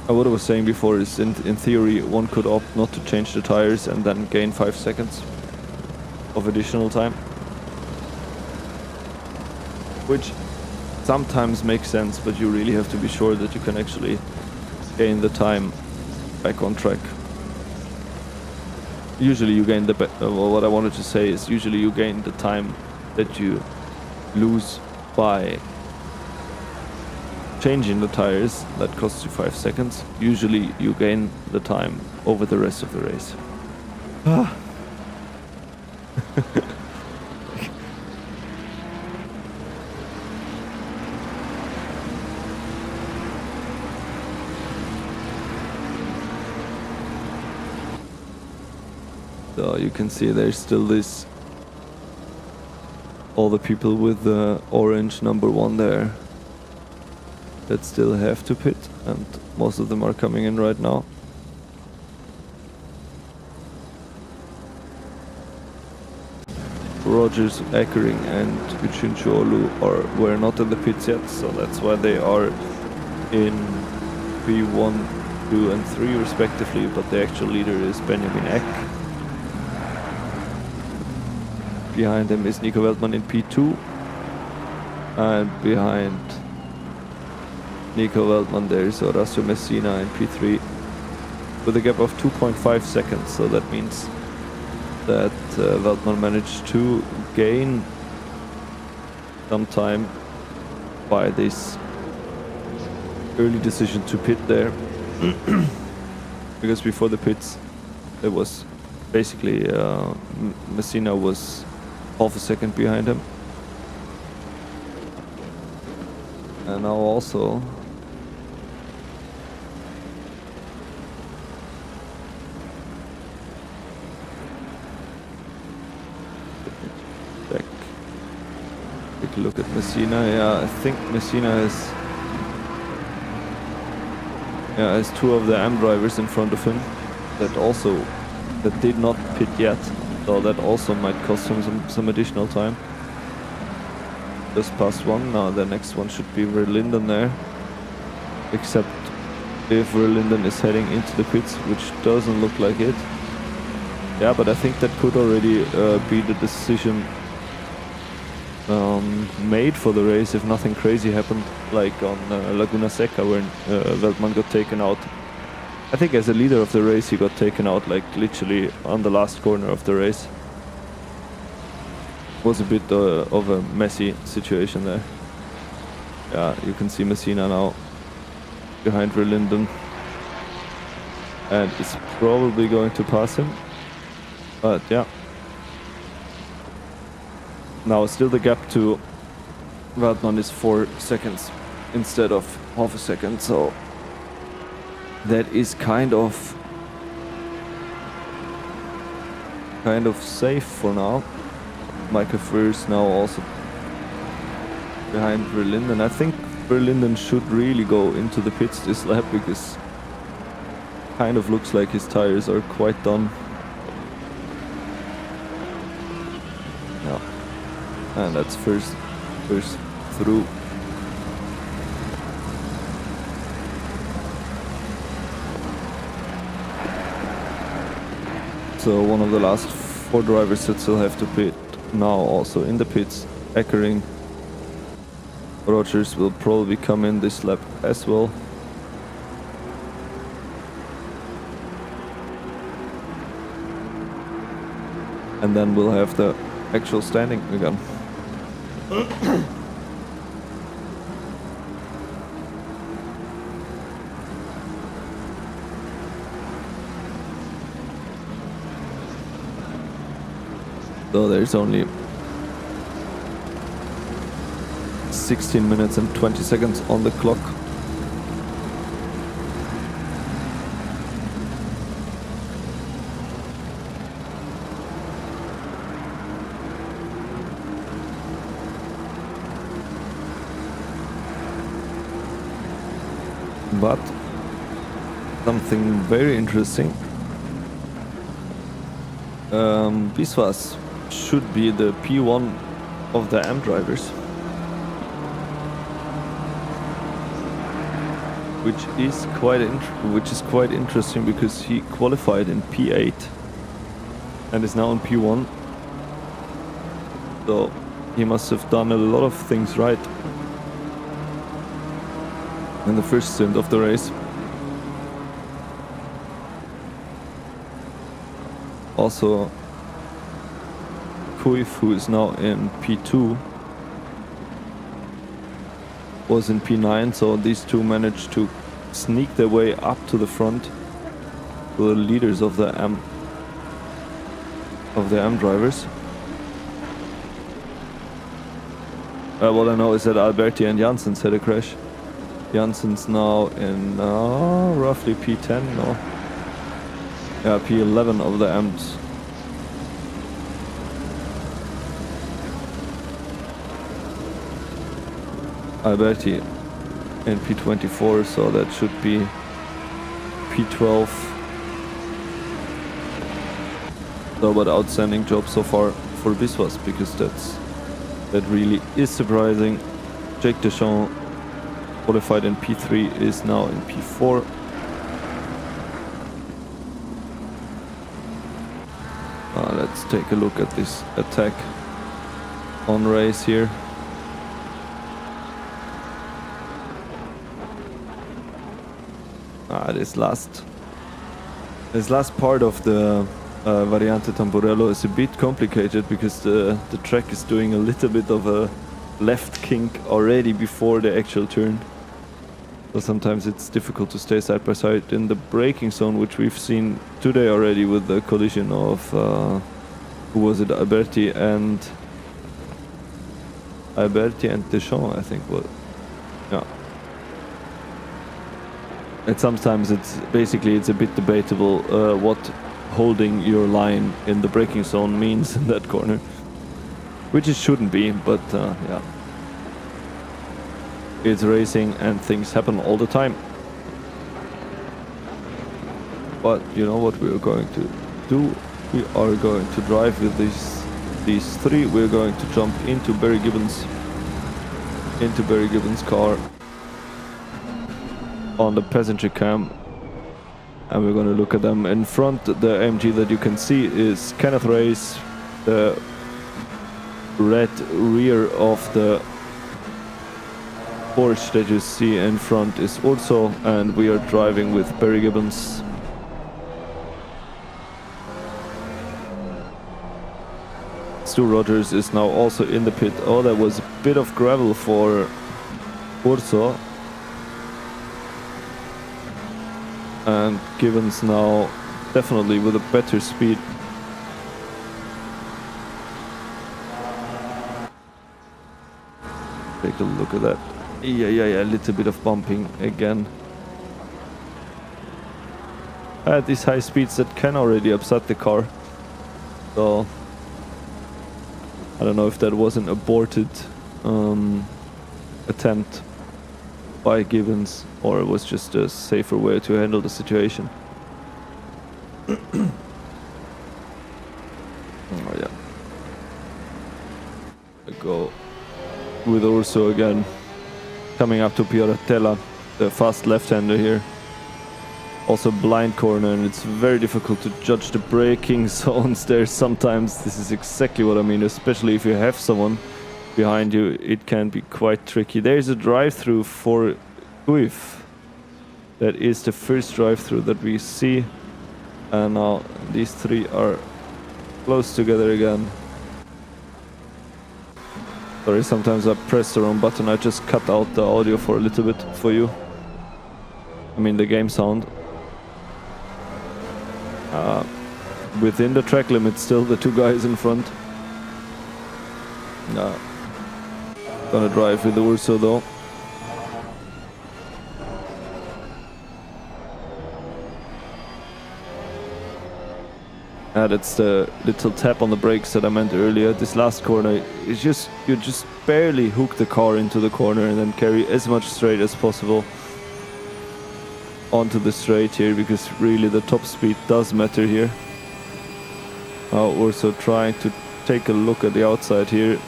What I was saying before is in theory one could opt not to change the tires and then gain 5 seconds of additional time, which sometimes makes sense, but you really have to be sure that you can actually gain the time back on track. Usually you gain well, what I wanted to say is usually you gain the time that you lose by changing the tires. That costs you 5 seconds. Usually you gain the time over the rest of the race. So you can see there's still all the people with the orange number 1 there that still have to pit, and most of them are coming in right now. Rogers, Eckering and Uchincholu were not in the pits yet, so that's why they are in P1, 2 and 3 respectively, but the actual leader is Benjamin Eck. Behind him is Nico Weltmann in P2, and behind Nico Weltmann there is Horacio Messina in P3 with a gap of 2.5 seconds, so that means that Weltmann managed to gain some time by this early decision to pit there. Because before the pits it was basically Messina was half a second behind him, and now also take a look at Messina. Yeah, I think Messina has 2 of the AM drivers in front of him that did not pit yet. So that also might cost him some additional time. just past one. Now the next one should be Verlinden there. Except if Verlinden is heading into the pits, which doesn't look like it. Yeah, but I think that could already be the decision made for the race if nothing crazy happened, like on Laguna Seca when Veltman got taken out. I think as a leader of the race he got taken out like literally on the last corner of the race. Was a bit of a messy situation there. Yeah, you can see Messina now behind Verlinden and is probably going to pass him, but yeah. Now still the gap to Veltman is 4 seconds instead of half a second, so that is kind of safe for now. Michael First now also behind Verlinden. I think Verlinden should really go into the pits this lap because kind of looks like his tires are quite done. Yeah. And that's first through. So one of the last 4 drivers that still have to pit now also in the pits. Eckering, Rogers will probably come in this lap as well. And then we'll have the actual standing again. So there's only 16 minutes and 20 seconds on the clock. But something very interesting. Biswas should be the P1 of the AM drivers, which is quite interesting because he qualified in P8 and is now in P1. So he must have done a lot of things right in the first stint of the race. Also, Kuif, who is now in P2, was in P9, so these two managed to sneak their way up to the front, to the leaders of the AM drivers. What I know is that Alberti and Janssens had a crash. Janssens now in roughly P10, no? Yeah, P11 of the AMs. Alberti in P24, so that should be P12. So, but outstanding job so far for Biswas, because that really is surprising. Jake Deschamps, qualified in P3, is now in P4. Let's take a look at this attack on race here. This last part of the Variante Tamburello is a bit complicated because the track is doing a little bit of a left kink already before the actual turn. So sometimes it's difficult to stay side by side in the braking zone, which we've seen today already with the collision of who was it, Alberti and Deschamps, I think. Yeah. And sometimes it's a bit debatable what holding your line in the braking zone means in that corner, which it shouldn't be, but yeah. It's racing and things happen all the time. But you know what we are going to do? We are going to drive with these three. We're going to jump into Barry Gibbons into Barry Gibbons' car on the passenger cam, and we're going to look at them. In front, the AMG that you can see is Kenneth Ray's. The red rear of the Porsche that you see in front is Urso, and we are driving with Barry Gibbons. Stu Rogers is now also in the pit. Oh, that was a bit of gravel for Urso. And Gibbons now definitely with a better speed. Take a look at that. Yeah, a little bit of bumping again. At these high speeds that can already upset the car. So I don't know if that was an aborted attempt by Gibbons or it was just a safer way to handle the situation. Oh yeah. I go with Urso again, coming up to Piratella, the fast left-hander here. Also blind corner, and it's very difficult to judge the braking zones there sometimes. This is exactly what I mean, especially if you have someone behind you, it can be quite tricky. There's a drive-through for Guif. That is the first drive-through that we see, and now these three are close together again. Sorry, sometimes I press the wrong button. I just cut out the audio for a little bit for you. I mean the game sound. Within the track limit still, the two guys in front. Gonna drive with the Urso though. That's the little tap on the brakes that I meant earlier. This last corner is just, you just barely hook the car into the corner and then carry as much straight as possible onto the straight here, because really the top speed does matter here. Now also trying to take a look at the outside here.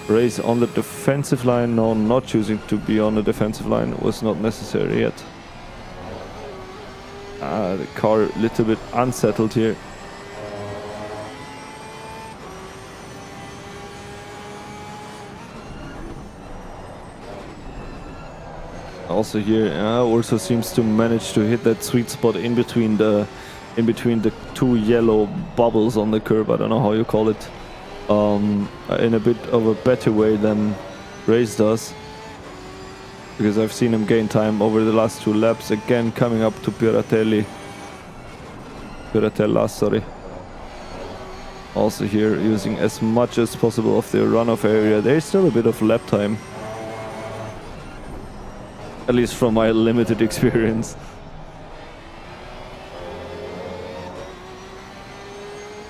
Race on the defensive line. No, not choosing to be on the defensive line was not necessary yet. The car a little bit unsettled here. Also here, also seems to manage to hit that sweet spot in between the two yellow bubbles on the curb. I don't know how you call it. In a bit of a better way than Race does, because I've seen him gain time over the last two laps. Again, coming up to Piratella, sorry. Also here, using as much as possible of the runoff area. There's still a bit of lap time, at least from my limited experience.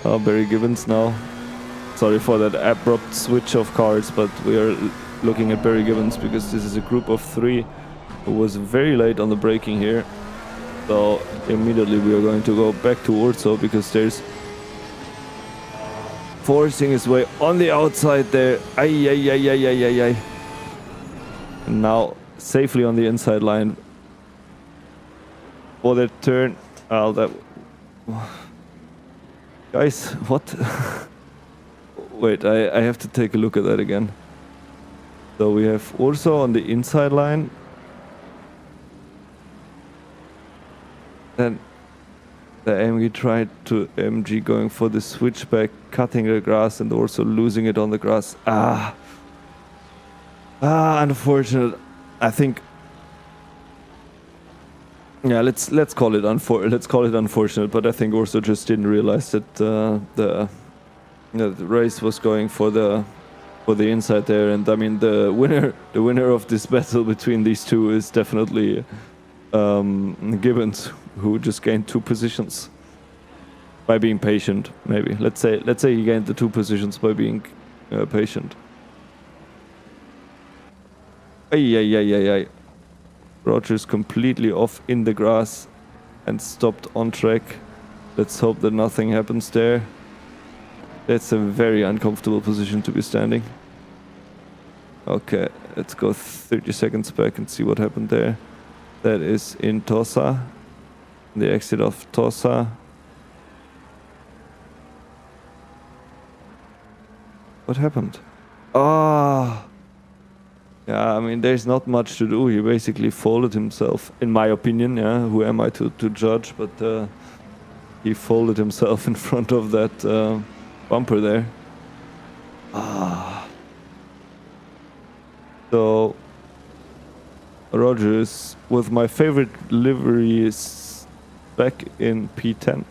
Barry Gibbons now. Sorry for that abrupt switch of cars, but we are looking at Barry Gibbons because this is a group of three who was very late on the braking here. So immediately we are going to go back to Urso, because there's forcing his way on the outside there. Ay. And now safely on the inside line for the turn. Guys, what? Wait, I have to take a look at that again. So we have Urso on the inside line. Then the AMG going for the switchback, cutting the grass, and also losing it on the grass. Unfortunate. I think. Yeah, let's call it unfortunate. But I think Urso just didn't realize that the race was going for the inside there, and I mean the winner of this battle between these two is definitely Gibbons, who just gained 2 positions by being patient. Maybe let's say he gained the 2 positions by being patient. Ay. Rogers completely off in the grass and stopped on track. Let's hope that nothing happens there. That's a very uncomfortable position to be standing. Okay, let's go 30 seconds back and see what happened there. That is in Tosa, the exit of Tosa. What happened? Ah, yeah, I mean, there's not much to do. He basically folded himself, in my opinion. Yeah, who am I to judge? But he folded himself in front of that bumper there. Ah. So Rogers, with my favorite livery, is back in P10.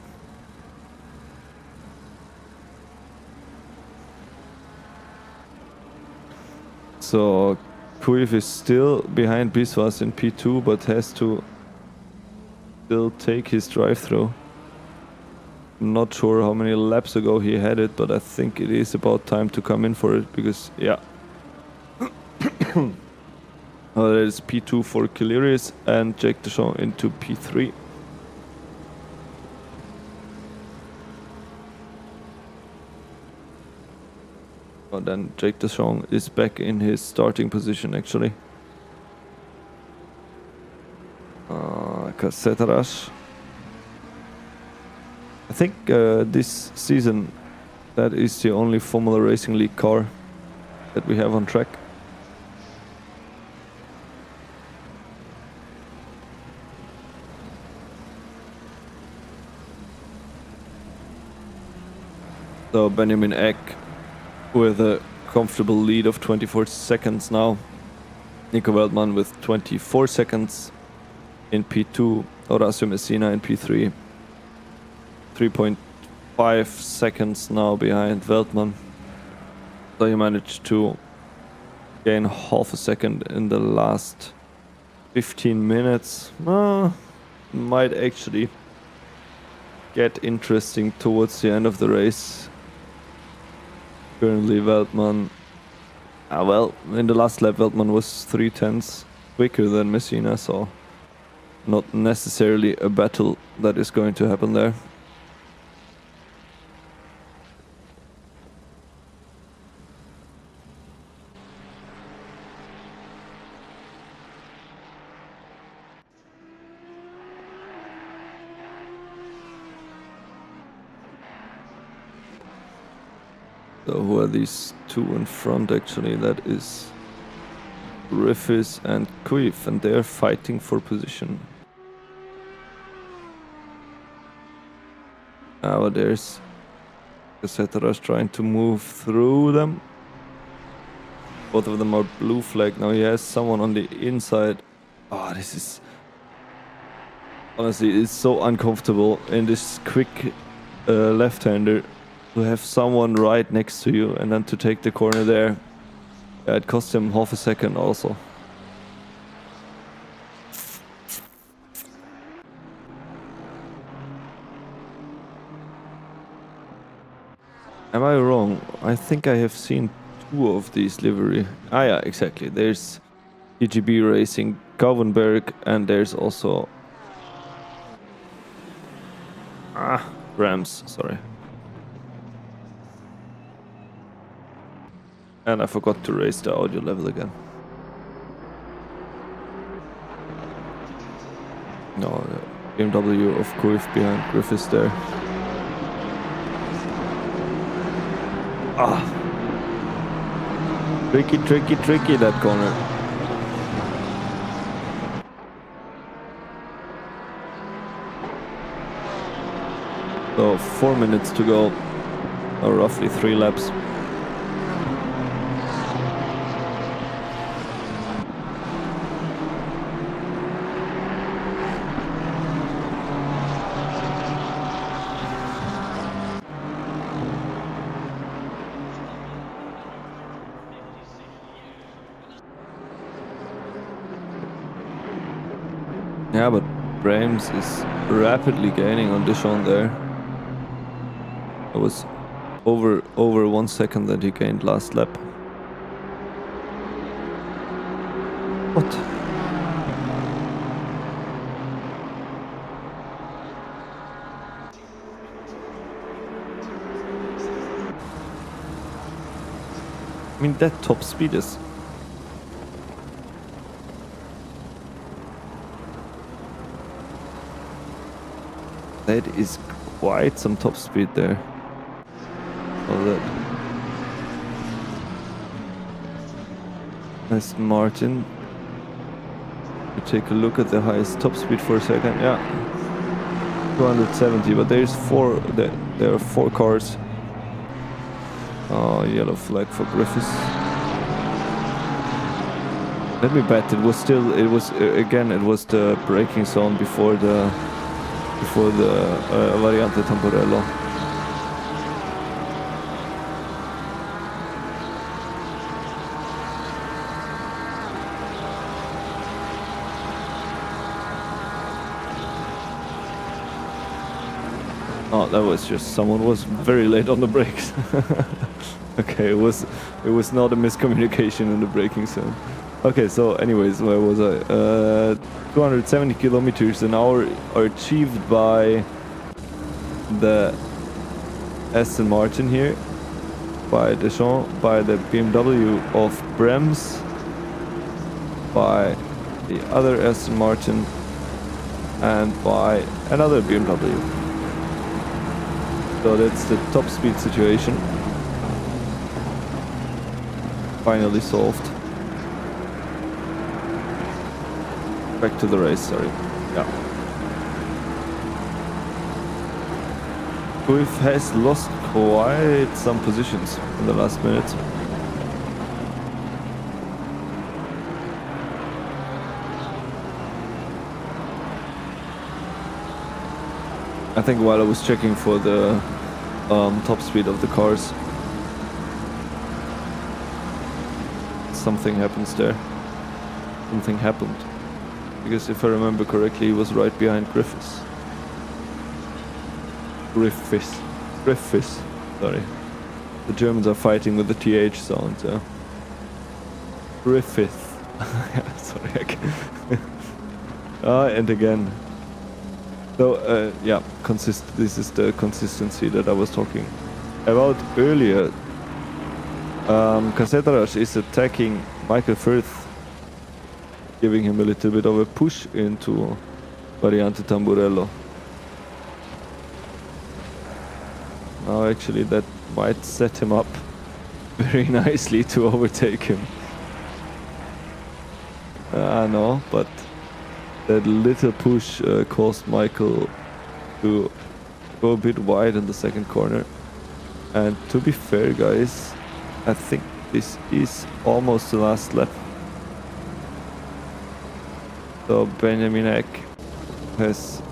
So Kuif is still behind Biswas in P2, but has to still take his drive-through. Not sure how many laps ago he had it, but I think it is about time to come in for it, because, yeah. That is P2 for Kiliris and Jake Deschamps into P3. Oh, then Jake Deschamps is back in his starting position, actually. Cassette Rush. I think this season that is the only Formula Racing League car that we have on track. So Benjamin Eck with a comfortable lead of 24 seconds now. Nico Veldman with 24 seconds in P2. Horacio Messina in P3. 3.5 seconds now behind Veldman. So he managed to gain half a second in the last 15 minutes. Might actually get interesting towards the end of the race. Currently Veldman, well, in the last lap Veldman was 0.3 quicker than Messina, so not necessarily a battle that is going to happen there. So who are these two in front actually? That is Riffis and Kuif, and they're fighting for position. Now there's Casetteras trying to move through them. Both of them are blue flag. Now he has someone on the inside. Oh, this is... Honestly, it's so uncomfortable in this quick left-hander to have someone right next to you and then to take the corner there. Yeah, it cost him half a second also. Am I wrong? I think I have seen two of these livery. Ah yeah, exactly. There's EGB Racing Kauvenberg and there's also... Rams, sorry. And I forgot to raise the audio level again. No, the BMW of Kuif behind Griffiths there. Tricky, tricky, tricky, that corner. So 4 minutes to go, or roughly 3 laps. Yeah, but Brahms is rapidly gaining on Deschamps there. It was over 1 second that he gained last lap. What? I mean, that top speed is that is quite some top speed there. All that. Aston Martin. We take a look at the highest top speed for a second. Yeah, 270. But there's there are 4 cars. Oh, yellow flag for Griffiths. Let me bet. It was the braking zone before the Variante Tamburello. Oh, that was just someone was very late on the brakes. Okay, it was not a miscommunication in the braking zone. Okay, so anyways, where was I? 270 kilometers an hour are achieved by the Aston Martin here, by Deschamps, by the BMW of Brems, by the other Aston Martin, and by another BMW. So that's the top speed situation. Finally solved. Back to the race, sorry. Yeah. Guif has lost quite some positions in the last minute. I think while I was checking for the top speed of the cars, something happens there. Something happened. Because if I remember correctly, he was right behind Griffiths. Griffiths, sorry. The Germans are fighting with the TH sound, yeah. Griffith. Yeah, sorry, and again. So, yeah, this is the consistency that I was talking about earlier. Caceres is attacking Michael Firth, giving him a little bit of a push into Variante Tamburello. Now actually that might set him up very nicely to overtake him. No, but that little push caused Michael to go a bit wide in the second corner. And to be fair, guys, I think this is almost the last lap. So Benjamin Eck has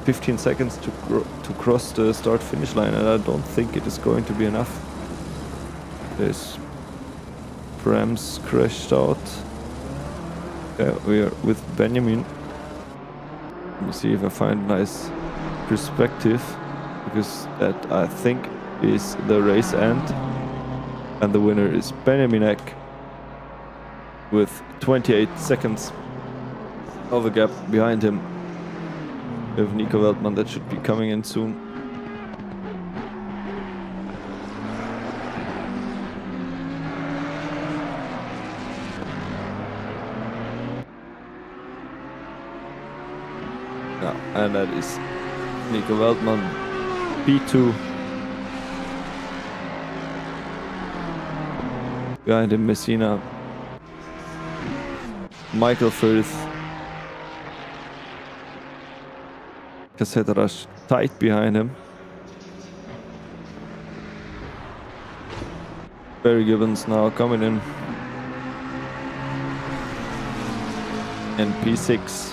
15 seconds to cross the start-finish line, and I don't think it is going to be enough. There's Brems crashed out. Yeah, we are with Benjamin. Let me see if I find a nice perspective, because that I think is the race end, and the winner is Benjamin Eck with 28 seconds of a gap behind him. We have Nico Weltmann that should be coming in soon. Yeah, and that is Nico Weltmann, P2. Behind him, Messina, Michael Firth, Caceres tight behind him. Barry Gibbons now coming in. And P6.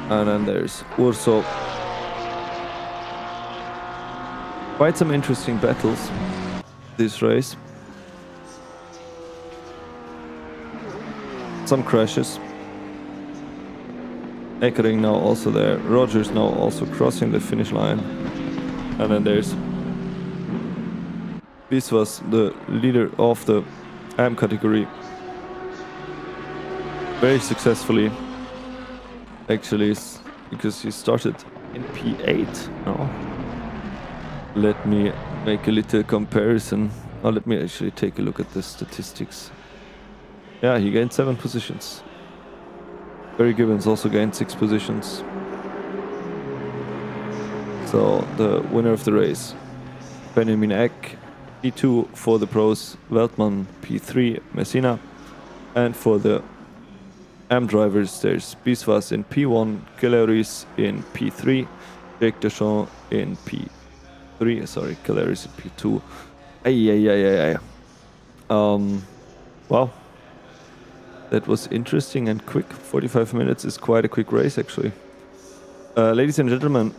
And then there's Urso. Quite some interesting battles this race. Some crashes. Eckering now also there. Rogers now also crossing the finish line. And then there's this was the leader of the AM category. Very successfully. Actually, because he started in P8 now. Let me make a little comparison. Let me actually take a look at the statistics. Yeah, he gained 7 positions. Barry Gibbons also gained 6 positions. So the winner of the race, Benjamin Eck, P2 for the pros, Weltmann P3, Messina, and for the AM drivers there's Biswas in P1, Caleris in P3, Jake Deschamps in P3, sorry, Caleris in P2. Wow. That was interesting and quick. 45 minutes is quite a quick race, actually. Ladies and gentlemen,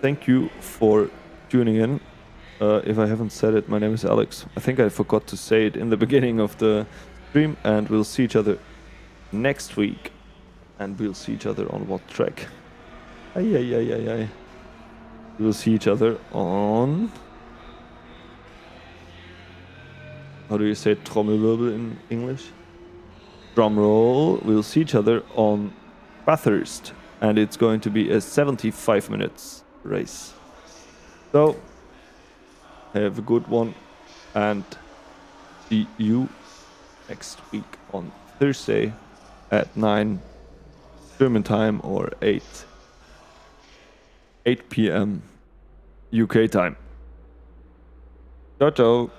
thank you for tuning in. If I haven't said it, my name is Alex. I think I forgot to say it in the beginning of the stream, and we'll see each other next week. And we'll see each other on what track? We'll see each other on... How do you say Trommelwirbel in English? Drum roll. We'll see each other on Bathurst, and it's going to be a 75 minutes race. So, have a good one, and see you next week on Thursday at 9 German time or 8 p.m. UK time. Ciao, ciao.